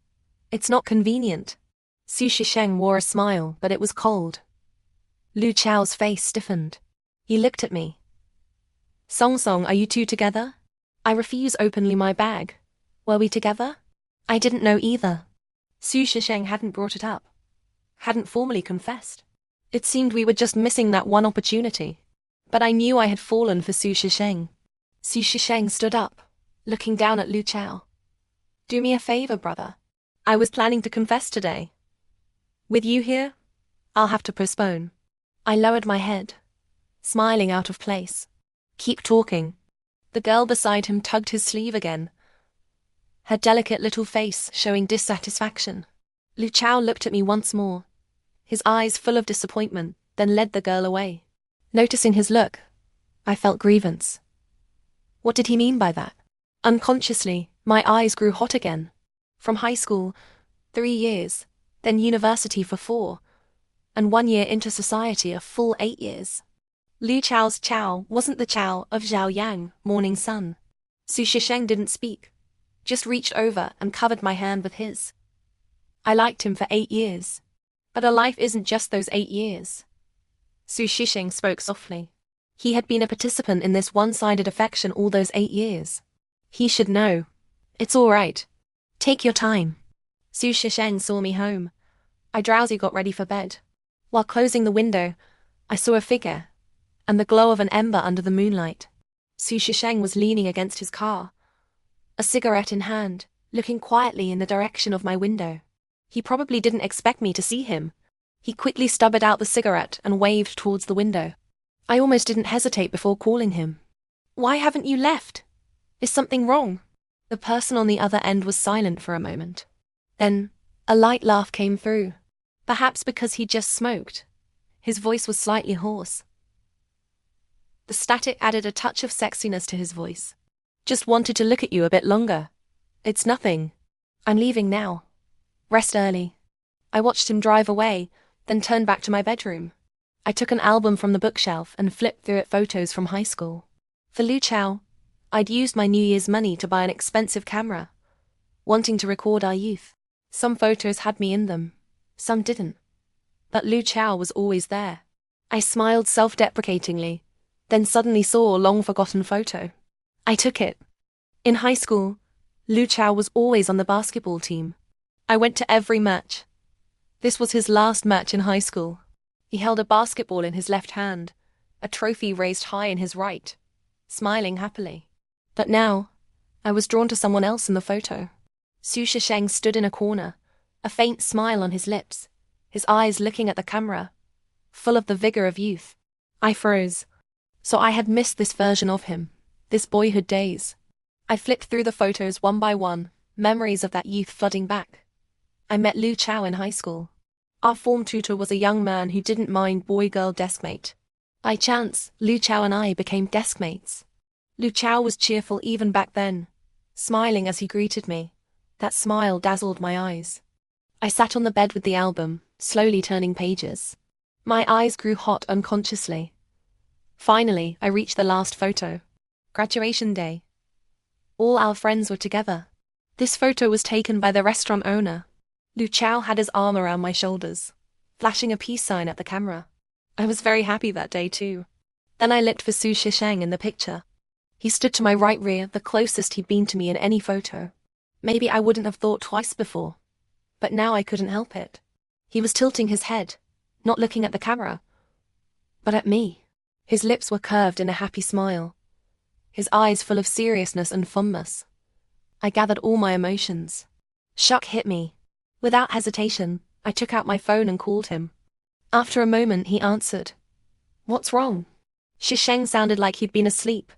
It's not convenient." Su Shisheng wore a smile, but it was cold. Lu Chao's face stiffened. He looked at me. "Song Song, are you 2 together?" I refused openly my bag. Were we together? I didn't know either. Su Shisheng hadn't brought it up, hadn't formally confessed. It seemed we were just missing that one opportunity. But I knew I had fallen for Su Shisheng. Su Shisheng stood up, looking down at Lu Chao. "Do me a favor, brother. I was planning to confess today. With you here, I'll have to postpone." I lowered my head, smiling out of place. "Keep talking." The girl beside him tugged his sleeve again, her delicate little face showing dissatisfaction. Lu Chao looked at me once more, his eyes full of disappointment, then led the girl away. Noticing his look, I felt grievance. What did he mean by that? Unconsciously, my eyes grew hot again. From high school, 3 years, then university for 4, and 1 year into society a full 8 years. Lu Chao's Chao wasn't the Chao of Zhao Yang, Morning Sun. Su Shisheng didn't speak, just reached over and covered my hand with his. I liked him for 8 years. But a life isn't just those 8 years. Su Shisheng spoke softly. He had been a participant in this one-sided affection all those 8 years. He should know. It's all right. Take your time. Su Shisheng saw me home. I drowsy got ready for bed. While closing the window, I saw a figure, and the glow of an ember under the moonlight. Su Shisheng was leaning against his car, a cigarette in hand, looking quietly in the direction of my window. He probably didn't expect me to see him. He quickly stubbered out the cigarette and waved towards the window. I almost didn't hesitate before calling him. Why haven't you left? Is something wrong? The person on the other end was silent for a moment. Then, a light laugh came through. Perhaps because he just smoked. His voice was slightly hoarse. The static added a touch of sexiness to his voice. Just wanted to look at you a bit longer. It's nothing. I'm leaving now. Rest early. I watched him drive away, then turned back to my bedroom. I took an album from the bookshelf and flipped through it photos from high school. For Lu Chao, I'd used my New Year's money to buy an expensive camera, wanting to record our youth. Some photos had me in them, some didn't. But Lu Chao was always there. I smiled self-deprecatingly, then suddenly saw a long-forgotten photo. I took it. In high school, Lu Chao was always on the basketball team. I went to every match. This was his last match in high school. He held a basketball in his left hand, a trophy raised high in his right, smiling happily. But now, I was drawn to someone else in the photo. Su Shisheng stood in a corner, a faint smile on his lips, his eyes looking at the camera, full of the vigor of youth. I froze. So I had missed this version of him, this boyhood days. I flipped through the photos one by one, memories of that youth flooding back. I met Lu Chao in high school. Our form tutor was a young man who didn't mind boy-girl deskmate. By chance, Lu Chao and I became deskmates. Lu Chao was cheerful even back then, smiling as he greeted me. That smile dazzled my eyes. I sat on the bed with the album, slowly turning pages. My eyes grew hot unconsciously. Finally, I reached the last photo. Graduation day. All our friends were together. This photo was taken by the restaurant owner. Lu Chao had his arm around my shoulders, flashing a peace sign at the camera. I was very happy that day too. Then I looked for Su Shisheng in the picture. He stood to my right rear, the closest he'd been to me in any photo. Maybe I wouldn't have thought twice before, but now I couldn't help it. He was tilting his head, not looking at the camera, but at me. His lips were curved in a happy smile, his eyes full of seriousness and fondness. I gathered all my emotions. Shock hit me. Without hesitation, I took out my phone and called him. After a moment, he answered. What's wrong? Shisheng sounded like he'd been asleep,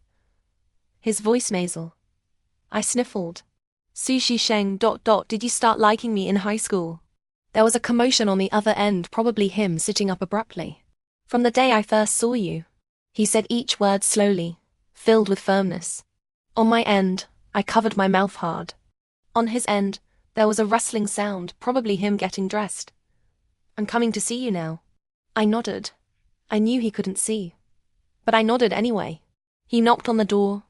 his voice nasal. I sniffled. Su Shisheng, did you start liking me in high school? There was a commotion on the other end, probably him sitting up abruptly. From the day I first saw you. He said each word slowly, filled with firmness. On my end, I covered my mouth hard. On his end, there was a rustling sound, probably him getting dressed. I'm coming to see you now. I nodded. I knew he couldn't see, but I nodded anyway. He knocked on the door,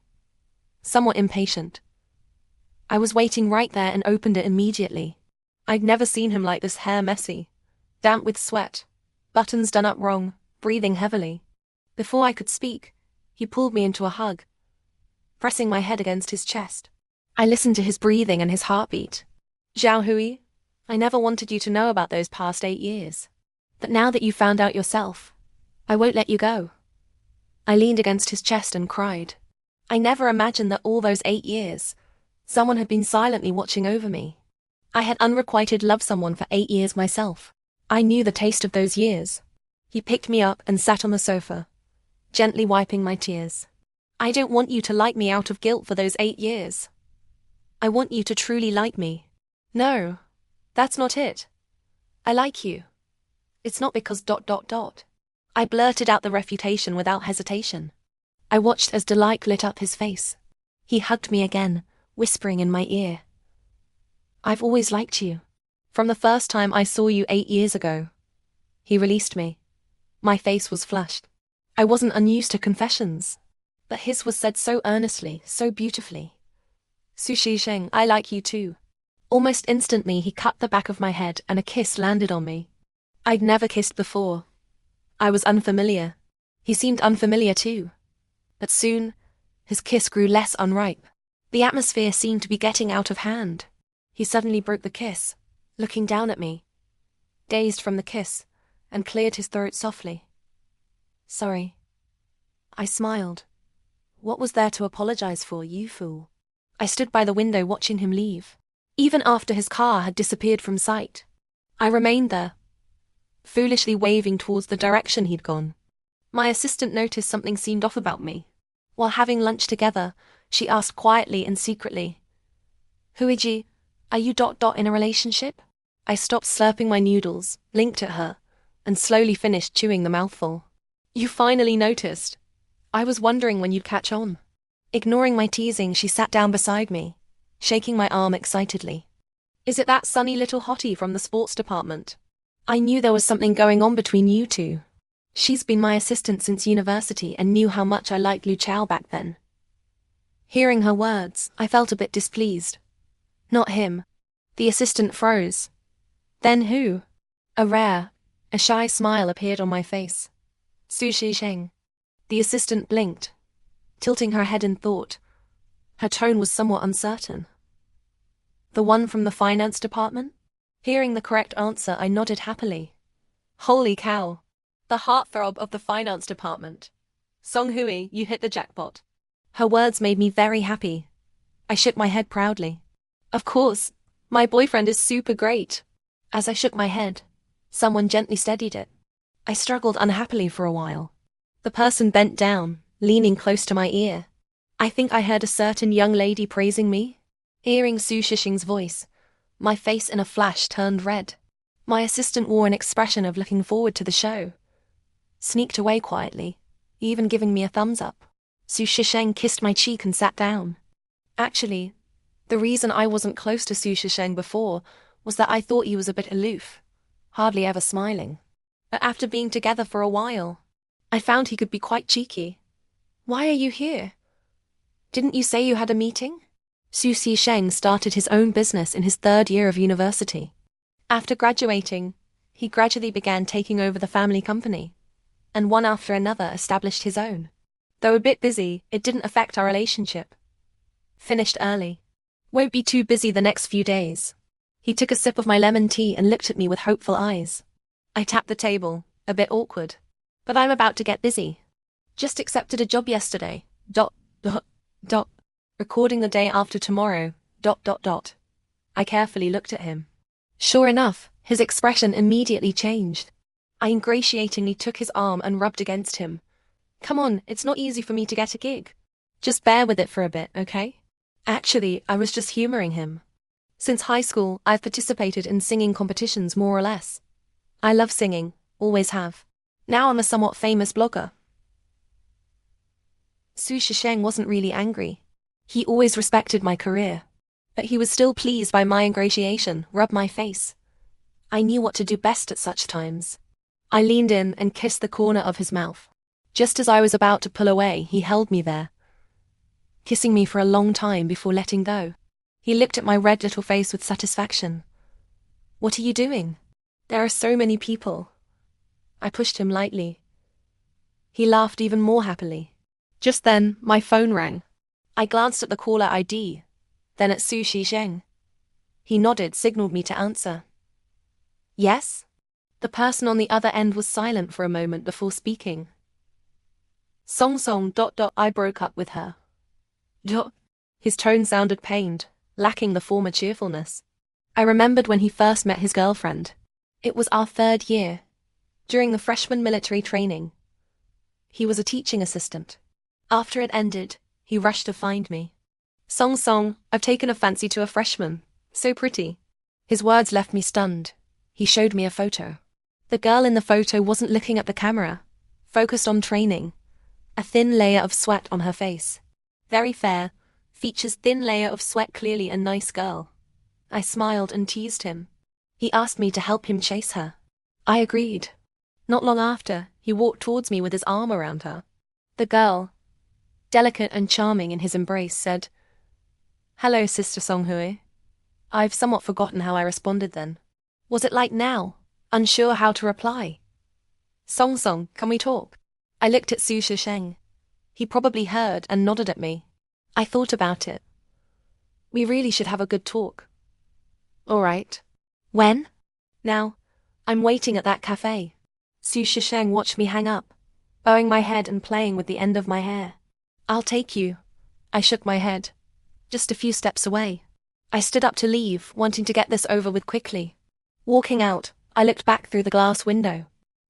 somewhat impatient. I was waiting right there and opened it immediately. I'd never seen him like this, hair messy, damp with sweat, buttons done up wrong, breathing heavily. Before I could speak, he pulled me into a hug, pressing my head against his chest. I listened to his breathing and his heartbeat. Zhao Hui, I never wanted you to know about those past 8 years. But now that you found out yourself, I won't let you go. I leaned against his chest and cried. I never imagined that all those 8 years, someone had been silently watching over me. I had unrequited loved someone for 8 years myself. I knew the taste of those years. He picked me up and sat on the sofa, gently wiping my tears. I don't want you to like me out of guilt for those 8 years. I want you to truly like me. No, that's not it. I like you. It's not because ... I blurted out the refutation without hesitation. I watched as delight lit up his face. He hugged me again, whispering in my ear. I've always liked you. From the first time I saw you 8 years ago. He released me. My face was flushed. I wasn't unused to confessions, but his was said so earnestly, so beautifully. Su Shisheng, I like you too. Almost instantly he cut the back of my head and a kiss landed on me. I'd never kissed before. I was unfamiliar. He seemed unfamiliar too. But soon, his kiss grew less unripe. The atmosphere seemed to be getting out of hand. He suddenly broke the kiss, looking down at me, dazed from the kiss, and cleared his throat softly. Sorry. I smiled. What was there to apologize for, you fool? I stood by the window watching him leave. Even after his car had disappeared from sight, I remained there, foolishly waving towards the direction he'd gone. My assistant noticed something seemed off about me. While having lunch together, she asked quietly and secretly, Huiji, are you in a relationship? I stopped slurping my noodles, blinked at her, and slowly finished chewing the mouthful. You finally noticed. I was wondering when you'd catch on. Ignoring my teasing, she sat down beside me, shaking my arm excitedly. Is it that sunny little hottie from the sports department? I knew there was something going on between you two. She's been my assistant since university and knew how much I liked Lu Chao back then. Hearing her words, I felt a bit displeased. Not him. The assistant froze. Then who? A shy smile appeared on my face. Su Shisheng. The assistant blinked, tilting her head in thought. Her tone was somewhat uncertain. The one from the finance department? Hearing the correct answer, I nodded happily. Holy cow. The heartthrob of the finance department. Song Hui, you hit the jackpot. Her words made me very happy. I shook my head proudly. Of course, my boyfriend is super great. As I shook my head, someone gently steadied it. I struggled unhappily for a while. The person bent down, leaning close to my ear. I think I heard a certain young lady praising me. Hearing Su Shishing's voice, my face in a flash turned red. My assistant wore an expression of looking forward to the show. Sneaked away quietly, even giving me a thumbs up. Su Shisheng kissed my cheek and sat down. Actually, the reason I wasn't close to Su Shisheng before was that I thought he was a bit aloof, hardly ever smiling. But after being together for a while, I found he could be quite cheeky. Why are you here? Didn't you say you had a meeting? Su Shisheng started his own business in his 3rd year of university. After graduating, he gradually began taking over the family company, and one after another established his own. Though a bit busy, it didn't affect our relationship. Finished early. Won't be too busy the next few days. He took a sip of my lemon tea and looked at me with hopeful eyes. I tapped the table, a bit awkward. But I'm about to get busy. Just accepted a job yesterday. Recording the day after tomorrow. I carefully looked at him. Sure enough, his expression immediately changed. I ingratiatingly took his arm and rubbed against him. Come on, it's not easy for me to get a gig. Just bear with it for a bit, okay? Actually, I was just humoring him. Since high school, I've participated in singing competitions more or less. I love singing, always have. Now I'm a somewhat famous blogger. Su Shisheng wasn't really angry. He always respected my career. But he was still pleased by my ingratiation, rubbed my face. I knew what to do best at such times. I leaned in and kissed the corner of his mouth. Just as I was about to pull away, he held me there, kissing me for a long time before letting go. He looked at my red little face with satisfaction. What are you doing? There are so many people. I pushed him lightly. He laughed even more happily. Just then, my phone rang. I glanced at the caller ID, then at Su Shisheng. He nodded, signaled me to answer. Yes? The person on the other end was silent for a moment before speaking. I broke up with her. His tone sounded pained, lacking the former cheerfulness. I remembered when he first met his girlfriend. It was our 3rd year, during the freshman military training. He was a teaching assistant. After it ended, he rushed to find me. Song, I've taken a fancy to a freshman. So pretty. His words left me stunned. He showed me a photo. The girl in the photo wasn't looking at the camera, focused on training. A thin layer of sweat on her face. Very fair, features thin layer of sweat, clearly a nice girl. I smiled and teased him. He asked me to help him chase her. I agreed. Not long after, he walked towards me with his arm around her. The girl, delicate and charming in his embrace, said, Hello, Sister Songhui. I've somewhat forgotten how I responded then. Was it like now? Unsure how to reply. Song, can we talk? I looked at Su Shisheng. He probably heard and nodded at me. I thought about it. We really should have a good talk. Alright. When? Now. I'm waiting at that cafe. Su Shisheng watched me hang up, bowing my head and playing with the end of my hair. I'll take you. I shook my head. Just a few steps away. I stood up to leave, wanting to get this over with quickly. Walking out, I looked back through the glass window.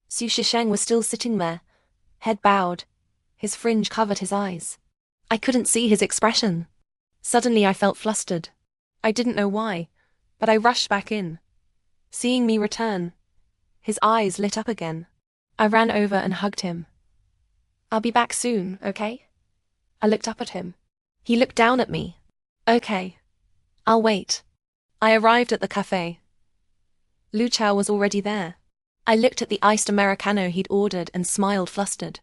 Su Shisheng was still sitting there, head bowed. His fringe covered his eyes. I couldn't see his expression. Suddenly I felt flustered. I didn't know why, but I rushed back in. Seeing me return, his eyes lit up again. I ran over and hugged him. I'll be back soon, okay? I looked up at him. He looked down at me. Okay. I'll wait. I arrived at the cafe. Lu Chao was already there. I looked at the iced Americano he'd ordered and smiled flustered.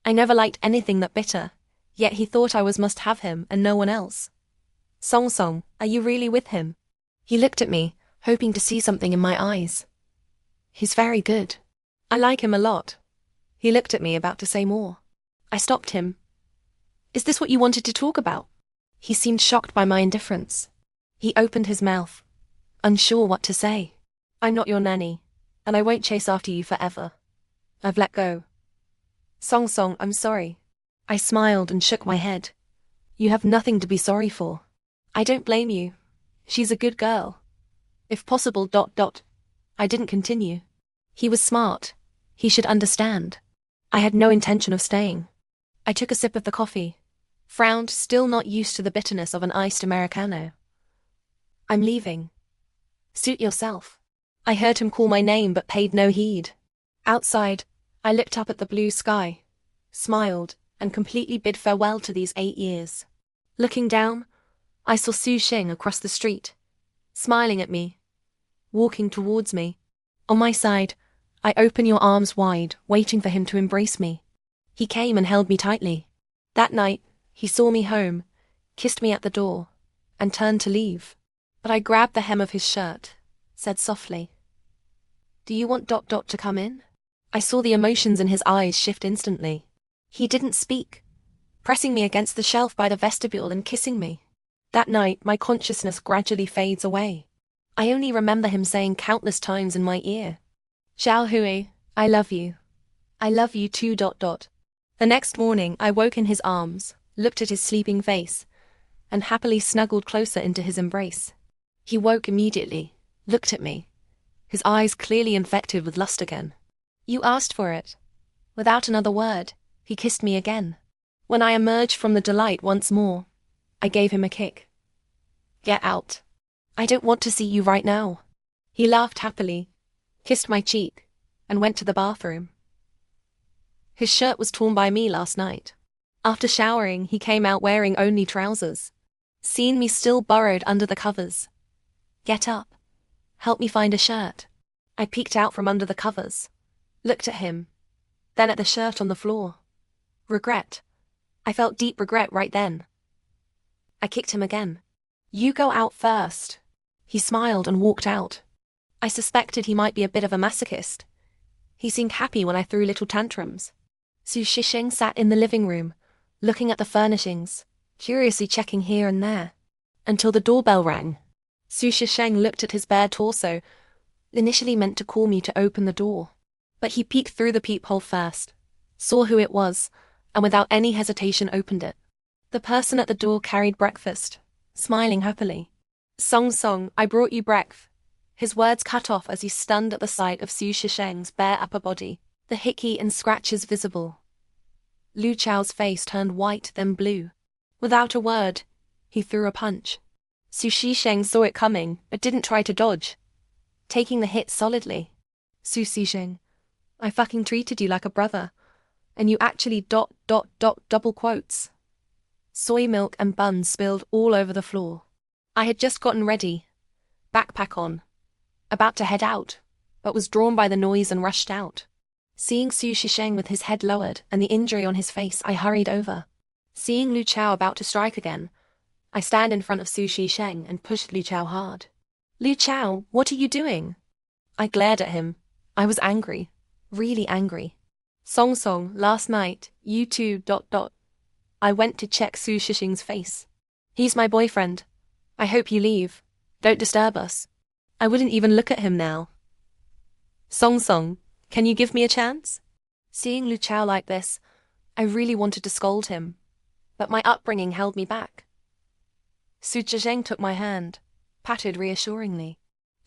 I never liked anything that bitter, yet he thought I must have him and no one else. Song Song, are you really with him? He looked at me, hoping to see something in my eyes. He's very good. I like him a lot. He looked at me, about to say more. I stopped him. Is this what you wanted to talk about? He seemed shocked by my indifference. He opened his mouth, unsure what to say. I'm not your nanny, and I won't chase after you forever. I've let go. Song Song, I'm sorry. I smiled and shook my head. You have nothing to be sorry for. I don't blame you. She's a good girl. If possible ... I didn't continue. He was smart. He should understand. I had no intention of staying. I took a sip of the coffee, frowned, still not used to the bitterness of an iced Americano. I'm leaving. Suit yourself. I heard him call my name but paid no heed. Outside, I looked up at the blue sky, smiled, and completely bid farewell to these 8 years. Looking down, I saw Su Xing across the street, smiling at me, walking towards me. On my side, I opened your arms wide, waiting for him to embrace me. He came and held me tightly. That night, he saw me home, kissed me at the door, and turned to leave. But I grabbed the hem of his shirt, said softly, Do you want ... to come in? I saw the emotions in his eyes shift instantly. He didn't speak, pressing me against the shelf by the vestibule and kissing me. That night, my consciousness gradually fades away. I only remember him saying countless times in my ear, Xiao Hui, I love you. I love you too ... The next morning, I woke in his arms, looked at his sleeping face, and happily snuggled closer into his embrace. He woke immediately, looked at me, his eyes clearly infected with lust again. You asked for it. Without another word, he kissed me again. When I emerged from the delight once more, I gave him a kick. Get out. I don't want to see you right now. He laughed happily, kissed my cheek, and went to the bathroom. His shirt was torn by me last night. After showering, he came out wearing only trousers. Seeing me still burrowed under the covers. Get up. Help me find a shirt. I peeked out from under the covers, looked at him, then at the shirt on the floor. Regret. I felt deep regret right then. I kicked him again. You go out first. He smiled and walked out. I suspected he might be a bit of a masochist. He seemed happy when I threw little tantrums. Su Shisheng sat in the living room, looking at the furnishings, curiously checking here and there, until the doorbell rang. Su Shisheng looked at his bare torso, initially meant to call me to open the door. But he peeked through the peephole first, saw who it was, and without any hesitation opened it. The person at the door carried breakfast, smiling happily. Song Song, I brought you breakfast. His words cut off as he stunned at the sight of Su Shisheng's bare upper body, the hickey and scratches visible. Lu Chao's face turned white, then blue. Without a word, he threw a punch. Su Shisheng saw it coming, but didn't try to dodge, taking the hit solidly. Su Shisheng, I fucking treated you like a brother, and you actually ... double quotes. Soy milk and buns spilled all over the floor. I had just gotten ready, backpack on, about to head out, but was drawn by the noise and rushed out. Seeing Su Shisheng with his head lowered and the injury on his face, I hurried over. Seeing Lu Chao about to strike again, I stand in front of Su Shisheng and pushed Lu Chao hard. Lu Chao, what are you doing? I glared at him. I was angry, really angry. Song Song, last night, you two ... I went to check Su Shisheng's face. He's my boyfriend. I hope you leave. Don't disturb us. I wouldn't even look at him now. Song Song, can you give me a chance? Seeing Lu Chao like this, I really wanted to scold him, but my upbringing held me back. Su Zheng took my hand, patted reassuringly.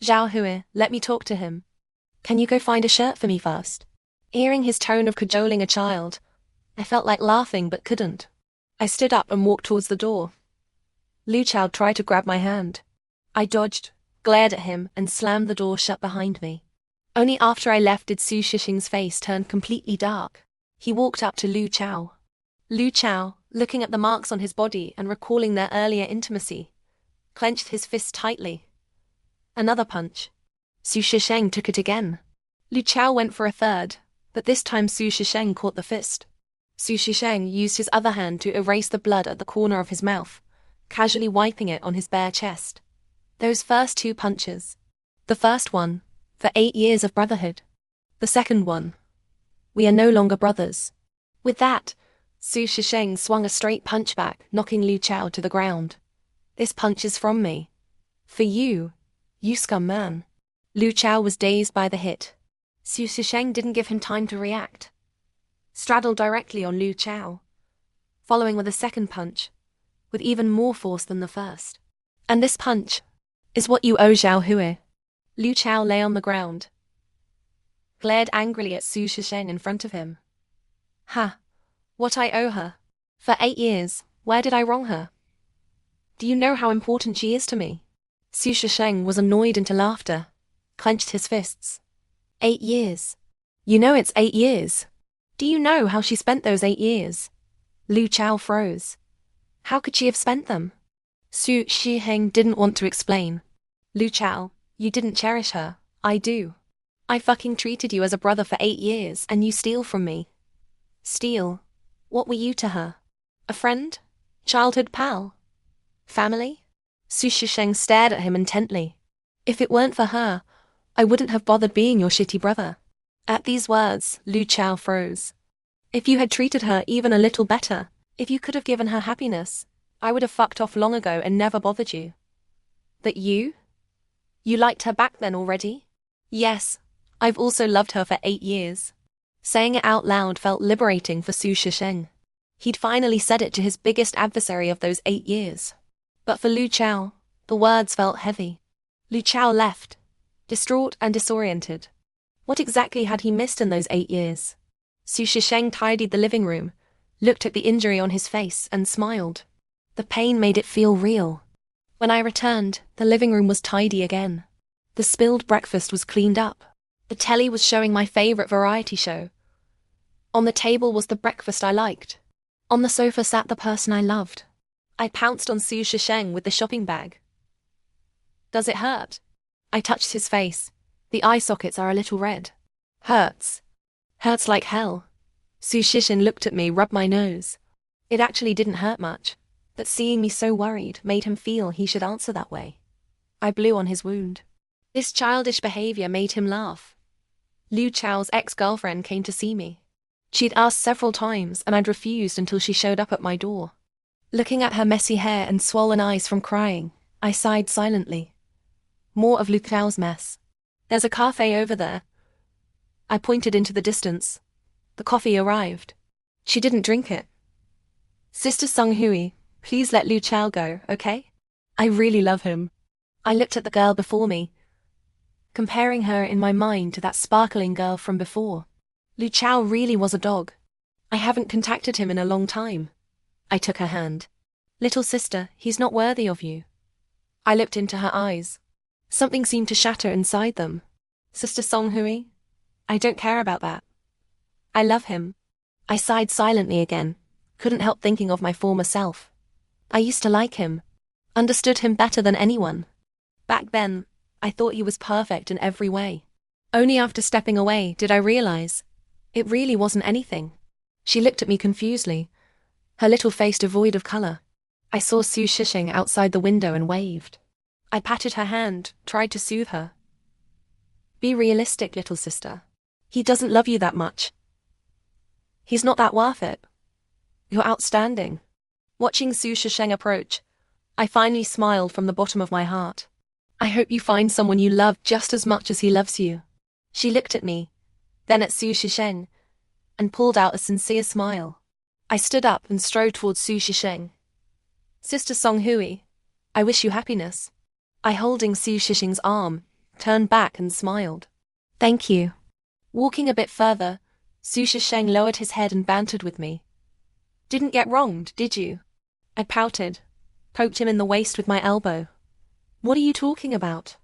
Zhao Hui, let me talk to him. Can you go find a shirt for me first? Hearing his tone of cajoling a child, I felt like laughing but couldn't. I stood up and walked towards the door. Lu Chao tried to grab my hand. I dodged, glared at him, and slammed the door shut behind me. Only after I left did Su Shishing's face turn completely dark. He walked up to Lu Chao. Lu Chao, looking at the marks on his body and recalling their earlier intimacy, clenched his fist tightly. Another punch. Su Shisheng took it again. Lu Chao went for a third, but this time Su Shisheng caught the fist. Su Shisheng used his other hand to erase the blood at the corner of his mouth, casually wiping it on his bare chest. Those first two punches. The first one, for 8 years of brotherhood. The second one, we are no longer brothers. With that, Su Shisheng swung a straight punch back, knocking Lu Chao to the ground. This punch is from me. For you, you scum man. Lu Chao was dazed by the hit. Su Shisheng didn't give him time to react. Straddled directly on Lu Chao, following with a second punch, with even more force than the first. And this punch is what you owe Zhao Hui. Lu Chao lay on the ground, glared angrily at Su Shisheng in front of him. Ha! What I owe her. For 8 years, where did I wrong her? Do you know how important she is to me? Su Shisheng was annoyed into laughter, clenched his fists. 8 years. You know it's 8 years. Do you know how she spent those 8 years? Lu Chao froze. How could she have spent them? Su Shisheng didn't want to explain. Lu Chao, you didn't cherish her. I do. I fucking treated you as a brother for 8 years and you steal from me. Steal? What were you to her? A friend? Childhood pal? Family? Su Shisheng stared at him intently. If it weren't for her, I wouldn't have bothered being your shitty brother. At these words, Lu Chao froze. If you had treated her even a little better, if you could have given her happiness, I would have fucked off long ago and never bothered you. But you? You liked her back then already? Yes, I've also loved her for 8 years. Saying it out loud felt liberating for Su Shisheng. He'd finally said it to his biggest adversary of those 8 years. But for Lu Chao, the words felt heavy. Lu Chao left, distraught and disoriented. What exactly had he missed in those 8 years? Su Shisheng tidied the living room, looked at the injury on his face and smiled. The pain made it feel real. When I returned, the living room was tidy again. The spilled breakfast was cleaned up. The telly was showing my favorite variety show. On the table was the breakfast I liked. On the sofa sat the person I loved. I pounced on Su Shisheng with the shopping bag. Does it hurt? I touched his face. The eye sockets are a little red. Hurts. Hurts like hell. Su Shisheng looked at me, rubbed my nose. It actually didn't hurt much, but seeing me so worried made him feel he should answer that way. I blew on his wound. This childish behavior made him laugh. Lu Chao's ex-girlfriend came to see me. She'd asked several times and I'd refused until she showed up at my door. Looking at her messy hair and swollen eyes from crying, I sighed silently. More of Lu Chao's mess. There's a cafe over there. I pointed into the distance. The coffee arrived. She didn't drink it. Sister Sung Hui, please let Lu Chao go, okay? I really love him. I looked at the girl before me, comparing her in my mind to that sparkling girl from before. Lu Chao really was a dog. I haven't contacted him in a long time. I took her hand. Little sister, he's not worthy of you. I looked into her eyes. Something seemed to shatter inside them. Sister Song Hui, I don't care about that. I love him. I sighed silently again, couldn't help thinking of my former self. I used to like him, understood him better than anyone. Back then, I thought he was perfect in every way. Only after stepping away did I realize it really wasn't anything. She looked at me confusedly, her little face devoid of color. I saw Su Shishing outside the window and waved. I patted her hand, tried to soothe her. Be realistic, little sister. He doesn't love you that much. He's not that worth it. You're outstanding. Watching Su Shisheng approach, I finally smiled from the bottom of my heart. I hope you find someone you love just as much as he loves you. She looked at me, then at Su Shisheng, and pulled out a sincere smile. I stood up and strode towards Su Shisheng. Sister Song Hui, I wish you happiness. I, holding Su Shisheng's arm, turned back and smiled. Thank you. Walking a bit further, Su Shisheng lowered his head and bantered with me. Didn't get wronged, did you? I pouted, poked him in the waist with my elbow. What are you talking about?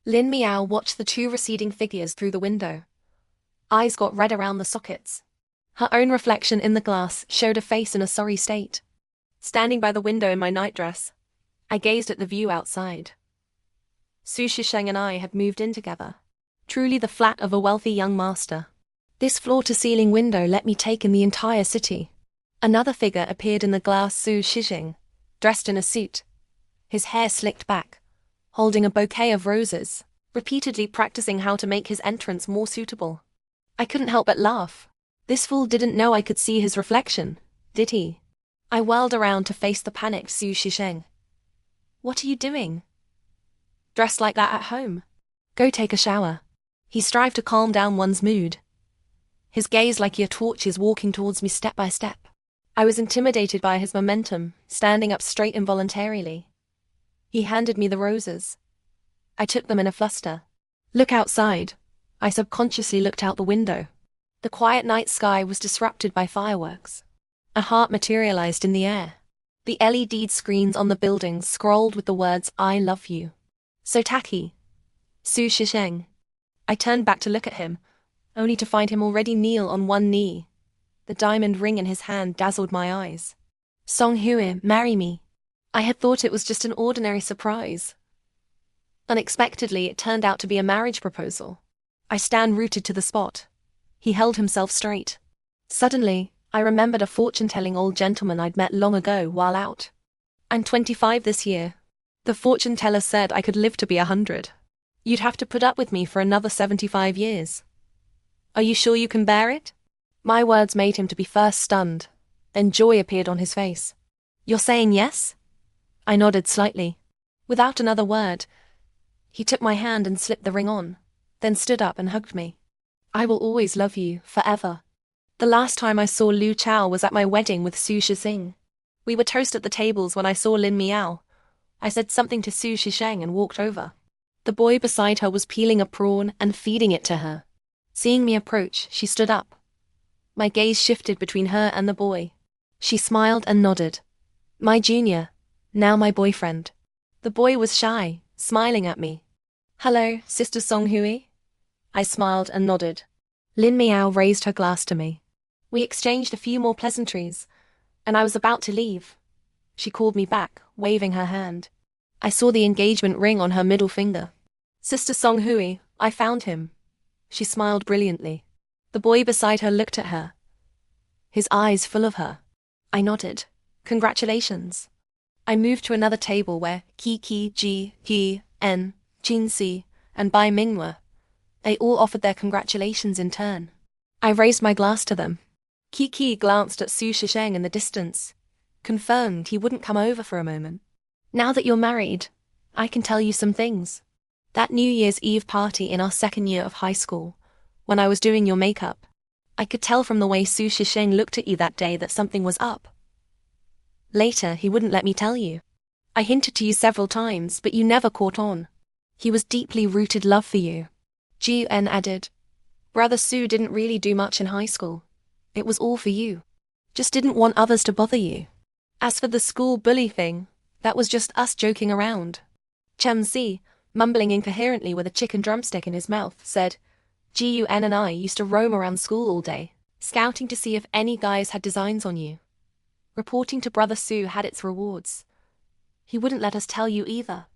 Lin Miao watched the two receding figures through the window. Eyes got red around the sockets. Her own reflection in the glass showed a face in a sorry state. Standing by the window in my nightdress, I gazed at the view outside. Su Shisheng and I had moved in together. Truly the flat of a wealthy young master. This floor-to-ceiling window let me take in the entire city. Another figure appeared in the glass. Su Shisheng, dressed in a suit, his hair slicked back, holding a bouquet of roses, repeatedly practicing how to make his entrance more suitable. I couldn't help but laugh. This fool didn't know I could see his reflection, did he? I whirled around to face the panicked Su Shisheng. What are you doing? Dressed like that at home? Go take a shower. He strived to calm down one's mood. His gaze like a torch is walking towards me step by step. I was intimidated by his momentum, standing up straight involuntarily. He handed me the roses. I took them in a fluster. Look outside. I subconsciously looked out the window. The quiet night sky was disrupted by fireworks. A heart materialized in the air. The LED screens on the buildings scrolled with the words, I love you. So tacky. Su Shisheng. I turned back to look at him, only to find him already kneel on one knee. The diamond ring in his hand dazzled my eyes. Song Hui, marry me. I had thought it was just an ordinary surprise. Unexpectedly, it turned out to be a marriage proposal. I stand rooted to the spot. He held himself straight. Suddenly, I remembered a fortune-telling old gentleman I'd met long ago while out. I'm 25 this year. The fortune teller said I could live to be 100. You'd have to put up with me for another 75 years. Are you sure you can bear it? My words made him to be first stunned, then joy appeared on his face. You're saying yes? I nodded slightly. Without another word, he took my hand and slipped the ring on, then stood up and hugged me. I will always love you, forever. The last time I saw Lu Chao was at my wedding with Su Shixing. We were toast at the tables when I saw Lin Miao. I said something to Su Shisheng and walked over. The boy beside her was peeling a prawn and feeding it to her. Seeing me approach, she stood up. My gaze shifted between her and the boy. She smiled and nodded. My junior, now my boyfriend. The boy was shy, smiling at me. Hello, Sister Song Hui? I smiled and nodded. Lin Miao raised her glass to me. We exchanged a few more pleasantries, and I was about to leave. She called me back, waving her hand. I saw the engagement ring on her middle finger. Sister Song Hui, I found him. She smiled brilliantly. The boy beside her looked at her, his eyes full of her. I nodded. Congratulations. I moved to another table where Ji, He, En, Jin Si, and Bai Ming were. They all offered their congratulations in turn. I raised my glass to them. Kiki glanced at Su Shisheng in the distance, confirmed he wouldn't come over for a moment. Now that you're married, I can tell you some things. That New Year's Eve party in our second year of high school, when I was doing your makeup, I could tell from the way Su Shisheng looked at you that day that something was up. Later, he wouldn't let me tell you. I hinted to you several times, but you never caught on. He was deeply rooted love for you. Ji En added, Brother Su didn't really do much in high school. It was all for you. Just didn't want others to bother you. As for the school bully thing, that was just us joking around. Chen Si, mumbling incoherently with a chicken drumstick in his mouth, said, Gun and I used to roam around school all day, scouting to see if any guys had designs on you. Reporting to Brother Su had its rewards. He wouldn't let us tell you either.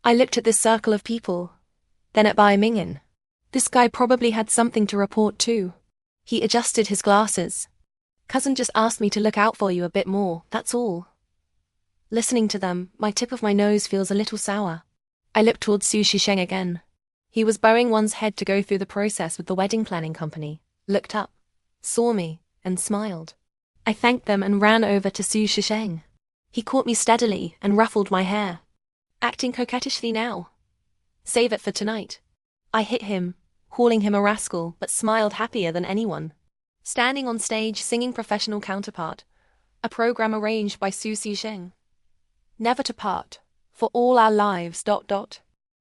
I looked at this circle of people, then at Bai Mingin. This guy probably had something to report too. He adjusted his glasses. Cousin just asked me to look out for you a bit more, that's all. Listening to them, my tip of my nose feels a little sour. I looked towards Su Shisheng again. He was bowing one's head to go through the process with the wedding planning company, looked up, saw me, and smiled. I thanked them and ran over to Su Shisheng. He caught me steadily and ruffled my hair. Acting coquettishly now. Save it for tonight. I hit him, calling him a rascal, but smiled happier than anyone. Standing on stage singing Professional Counterpart, a program arranged by Su Sheng. Never to part, for all our lives.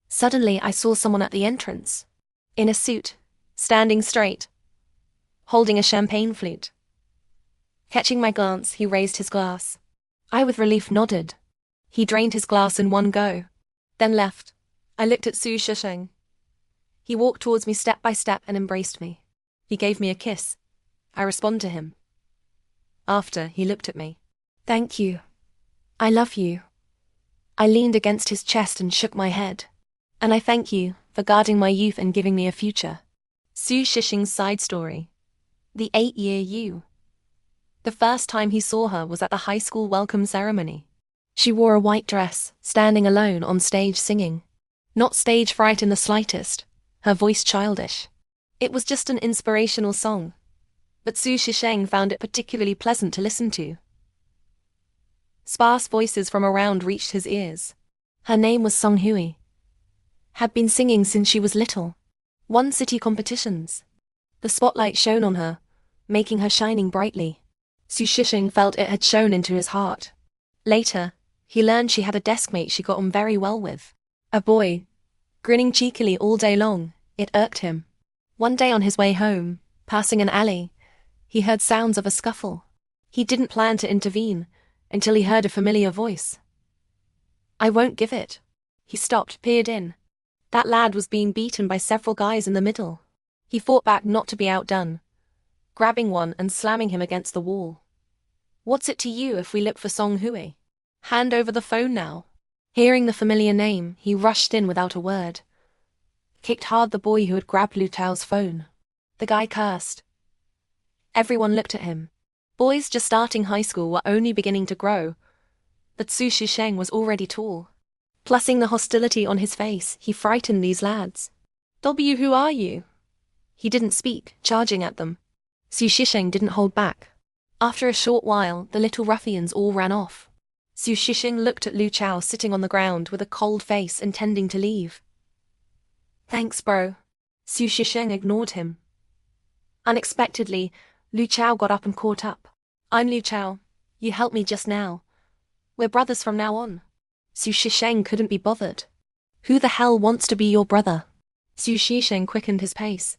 Suddenly I saw someone at the entrance. In a suit, standing straight, holding a champagne flute. Catching my glance, he raised his glass. I with relief nodded. He drained his glass in one go, then left. I looked at Su Sheng. He walked towards me step by step and embraced me. He gave me a kiss. I responded to him. After, he looked at me. Thank you. I love you. I leaned against his chest and shook my head. And I thank you for guarding my youth and giving me a future. Su Shishing's side story. The 8-year you. The first time he saw her was at the high school welcome ceremony. She wore a white dress, standing alone on stage singing. Not stage fright in the slightest, her voice childish. It was just an inspirational song. But Su Shisheng found it particularly pleasant to listen to. Sparse voices from around reached his ears. Her name was Song Hui. Had been singing since she was little. Won city competitions. The spotlight shone on her, making her shining brightly. Su Shisheng felt it had shone into his heart. Later, he learned she had a deskmate she got on very well with. A boy. Grinning cheekily all day long, it irked him. One day on his way home, passing an alley, he heard sounds of a scuffle. He didn't plan to intervene, until he heard a familiar voice. I won't give it. He stopped, peered in. That lad was being beaten by several guys in the middle. He fought back not to be outdone, grabbing one and slamming him against the wall. What's it to you if we look for Song Hui? Hand over the phone now. Hearing the familiar name, he rushed in without a word. Kicked hard the boy who had grabbed Lu Tao's phone. The guy cursed. Everyone looked at him. Boys just starting high school were only beginning to grow, but Su Shisheng was already tall. Plussing the hostility on his face, he frightened these lads. W, who are you? He didn't speak, charging at them. Su Shisheng didn't hold back. After a short while, the little ruffians all ran off. Su Shisheng looked at Lu Chao sitting on the ground with a cold face, intending to leave. Thanks, bro. Su Shisheng ignored him. Unexpectedly, Lu Chao got up and caught up. I'm Lu Chao. You helped me just now. We're brothers from now on. Su Shisheng couldn't be bothered. Who the hell wants to be your brother? Su Shisheng quickened his pace.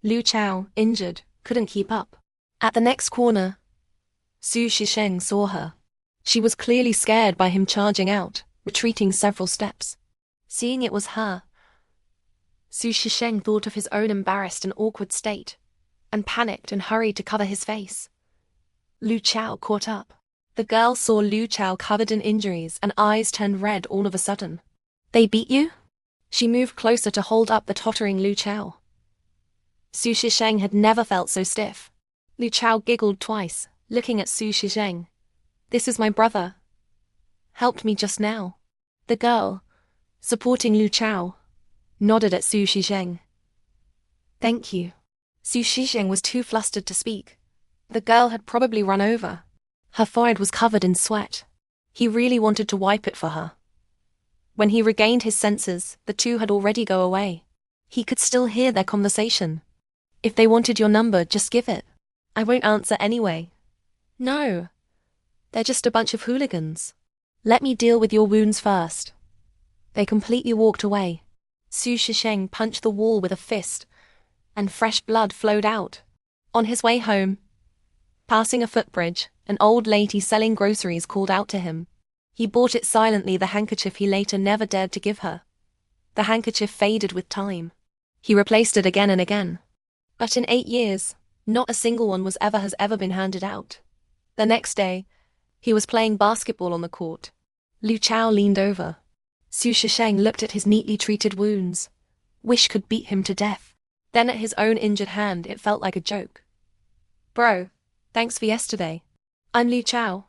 Lu Chao, injured, couldn't keep up. At the next corner, Su Shisheng saw her. She was clearly scared by him charging out, retreating several steps. Seeing it was her, Su Shisheng thought of his own embarrassed and awkward state, and panicked and hurried to cover his face. Lu Chao caught up. The girl saw Lu Chao covered in injuries and eyes turned red all of a sudden. They beat you? She moved closer to hold up the tottering Lu Chao. Su Shisheng had never felt so stiff. Lu Chao giggled twice, looking at Su Shisheng. This is my brother. Helped me just now. The girl, supporting Lu Chao, nodded at Su Shisheng. Thank you. Su Shisheng was too flustered to speak. The girl had probably run over. Her forehead was covered in sweat. He really wanted to wipe it for her. When he regained his senses, the two had already gone away. He could still hear their conversation. If they wanted your number, just give it. I won't answer anyway. No. They're just a bunch of hooligans. Let me deal with your wounds first. They completely walked away. Su Shisheng punched the wall with a fist, and fresh blood flowed out. On his way home, passing a footbridge, an old lady selling groceries called out to him. He bought it silently, the handkerchief he later never dared to give her. The handkerchief faded with time. He replaced it again and again. But in 8 years, not a single one has ever been handed out. The next day, he was playing basketball on the court. Lu Chao leaned over. Su Shisheng looked at his neatly treated wounds. Wish could beat him to death. Then at his own injured hand, it felt like a joke. Bro, thanks for yesterday. I'm Lu Chao.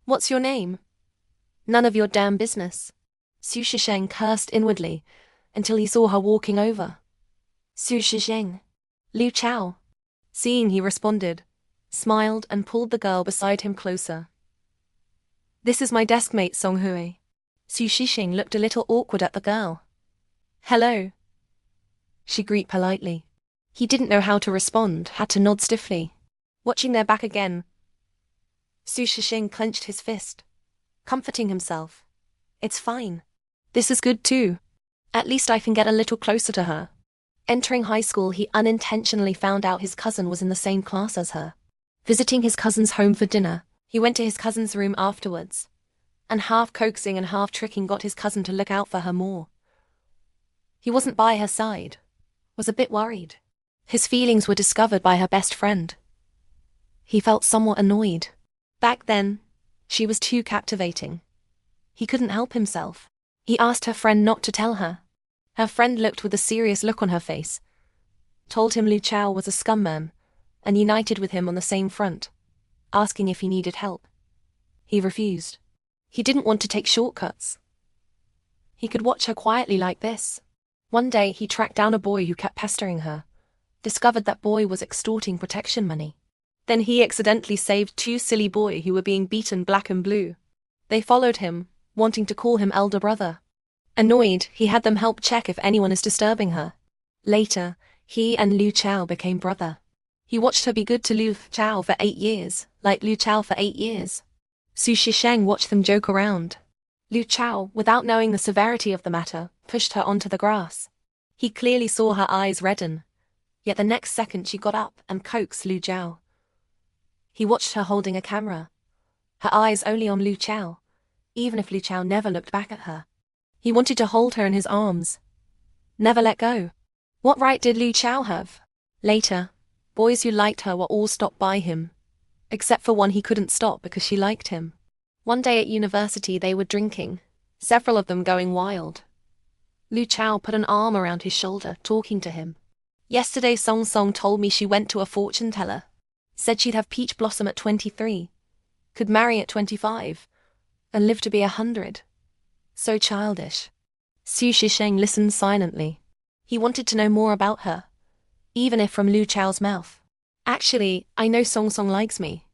What's your name? None of your damn business. Su Shisheng cursed inwardly until he saw her walking over. Su Shisheng. Lu Chao. Seeing he responded, smiled and pulled the girl beside him closer. This is my deskmate Song Hui. Su Shixing looked a little awkward at the girl. Hello, she greeted politely. He didn't know how to respond, had to nod stiffly. Watching their back again, Su Shixing clenched his fist, comforting himself. It's fine. This is good too. At least I can get a little closer to her. Entering high school, he unintentionally found out his cousin was in the same class as her. Visiting his cousin's home for dinner, he went to his cousin's room afterwards, and half coaxing and half tricking got his cousin to look out for her more. He wasn't by her side, was a bit worried. His feelings were discovered by her best friend. He felt somewhat annoyed. Back then, she was too captivating. He couldn't help himself. He asked her friend not to tell her. Her friend looked with a serious look on her face, told him Lu Chao was a scumman, and united with him on the same front, asking if he needed help. He refused. He didn't want to take shortcuts. He could watch her quietly like this. One day he tracked down a boy who kept pestering her, discovered that boy was extorting protection money. Then he accidentally saved two silly boys who were being beaten black and blue. They followed him, wanting to call him elder brother. Annoyed, he had them help check if anyone is disturbing her. Later, he and Lu Chao became brother. He watched her be good to Lu Chao for 8 years, like Lu Chao for 8 years. Su Shixing watched them joke around. Lu Chao, without knowing the severity of the matter, pushed her onto the grass. He clearly saw her eyes redden, yet the next second she got up and coaxed Lu Chao. He watched her holding a camera, her eyes only on Lu Chao, even if Lu Chao never looked back at her. He wanted to hold her in his arms, never let go. What right did Lu Chao have? Later, boys who liked her were all stopped by him, except for one he couldn't stop because she liked him. One day at university they were drinking, several of them going wild. Lu Chao put an arm around his shoulder, talking to him. Yesterday Song Song told me she went to a fortune teller, said she'd have peach blossom at 23, could marry at 25, and live to be 100. So childish. Su Shixing listened silently. He wanted to know more about her, even if from Lu Chao's mouth. Actually, I know Song Song likes me.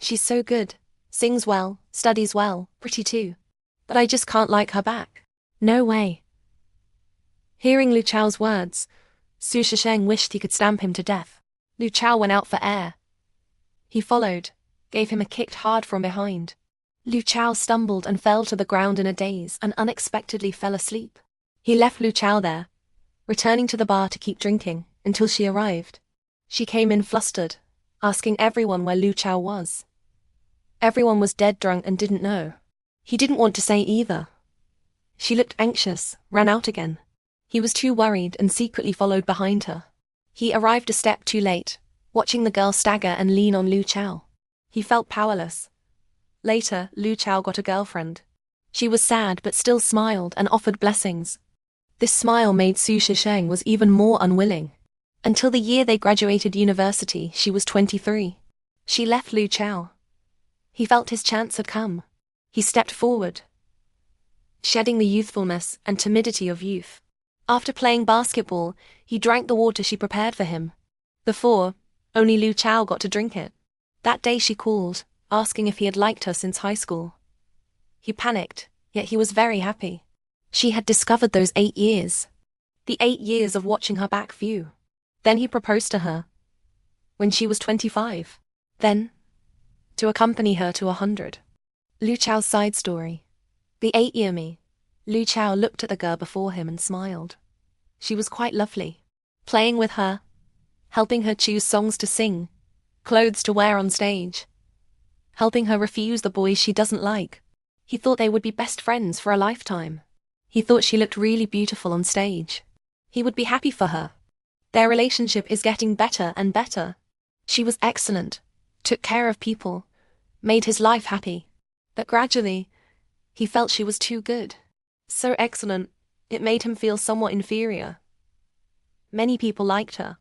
She's so good, sings well, studies well, pretty too. But I just can't like her back. No way. Hearing Lu Chao's words, Su Shixing wished he could stamp him to death. Lu Chao went out for air. He followed, gave him a kick hard from behind. Lu Chao stumbled and fell to the ground in a daze and unexpectedly fell asleep. He left Lu Chao there, returning to the bar to keep drinking, until she arrived. She came in flustered, asking everyone where Lu Chao was. Everyone was dead drunk and didn't know. He didn't want to say either. She looked anxious, ran out again. He was too worried and secretly followed behind her. He arrived a step too late, watching the girl stagger and lean on Lu Chao. He felt powerless. Later, Lu Chao got a girlfriend. She was sad but still smiled and offered blessings. This smile made Su Shixing was even more unwilling. Until the year they graduated university, she was 23. She left Lu Chao. He felt his chance had come. He stepped forward, shedding the youthfulness and timidity of youth. After playing basketball, he drank the water she prepared for him. Before, only Lu Chao got to drink it. That day she called, asking if he had liked her since high school. He panicked, yet he was very happy. She had discovered those 8 years. The 8 years of watching her back view. Then he proposed to her, when she was 25. Then, to accompany her to 100. Lu Chao's side story. The 8-year me. Lu Chao looked at the girl before him and smiled. She was quite lovely. Playing with her, helping her choose songs to sing, clothes to wear on stage, helping her refuse the boys she doesn't like. He thought they would be best friends for a lifetime. He thought she looked really beautiful on stage. He would be happy for her. Their relationship is getting better and better. She was excellent, took care of people, made his life happy. But gradually, he felt she was too good. So excellent, it made him feel somewhat inferior. Many people liked her.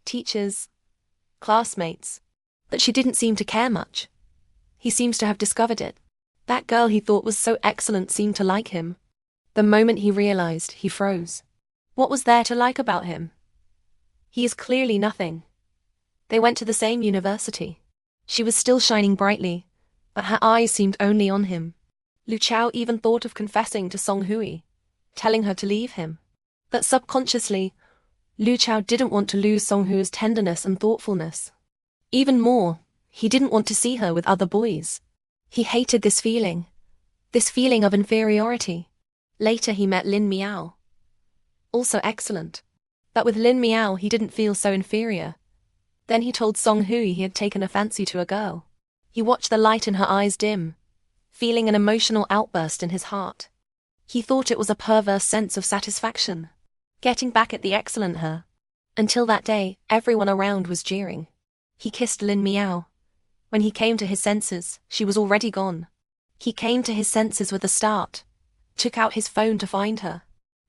Teachers, classmates. But she didn't seem to care much. He seems to have discovered it. That girl he thought was so excellent seemed to like him. The moment he realized, he froze. What was there to like about him? He is clearly nothing. They went to the same university. She was still shining brightly, but her eyes seemed only on him. Lu Chao even thought of confessing to Song Hui, telling her to leave him. But subconsciously, Lu Chao didn't want to lose Song Hui's tenderness and thoughtfulness. Even more, he didn't want to see her with other boys. He hated this feeling of inferiority. Later he met Lin Miao. Also excellent. But with Lin Miao he didn't feel so inferior. Then he told Song Hui he had taken a fancy to a girl. He watched the light in her eyes dim, feeling an emotional outburst in his heart. He thought it was a perverse sense of satisfaction, getting back at the excellent her. Until that day, everyone around was jeering. He kissed Lin Miao. When he came to his senses, she was already gone. He came to his senses with a start, took out his phone to find her.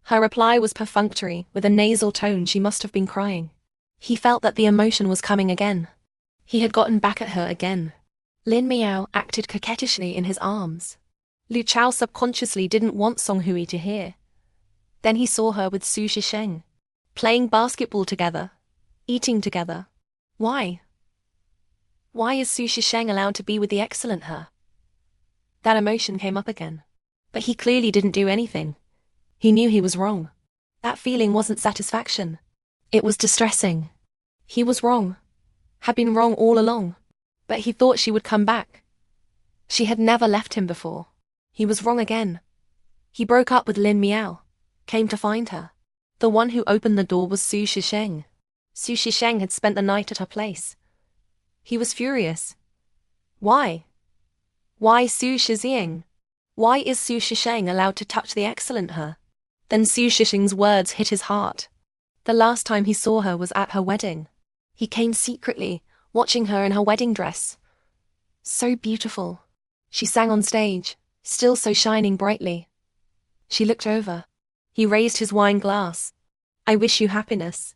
Her reply was perfunctory, with a nasal tone. She must have been crying. He felt that the emotion was coming again. He had gotten back at her again. Lin Miao acted coquettishly in his arms. Lu Chao subconsciously didn't want Song Hui to hear. Then he saw her with Su Shisheng, playing basketball together, eating together. Why? Why is Su Shisheng allowed to be with the excellent her? That emotion came up again. But he clearly didn't do anything. He knew he was wrong. That feeling wasn't satisfaction. It was distressing. He was wrong. Had been wrong all along. But he thought she would come back. She had never left him before. He was wrong again. He broke up with Lin Miao, came to find her. The one who opened the door was Su Shisheng. Su Shisheng had spent the night at her place. He was furious. Why? Why Su Shisheng? Why is Su Shisheng allowed to touch the excellent her? Then Su Shisheng's words hit his heart. The last time he saw her was at her wedding. He came secretly, watching her in her wedding dress. So beautiful. She sang on stage, still so shining brightly. She looked over. He raised his wine glass. I wish you happiness.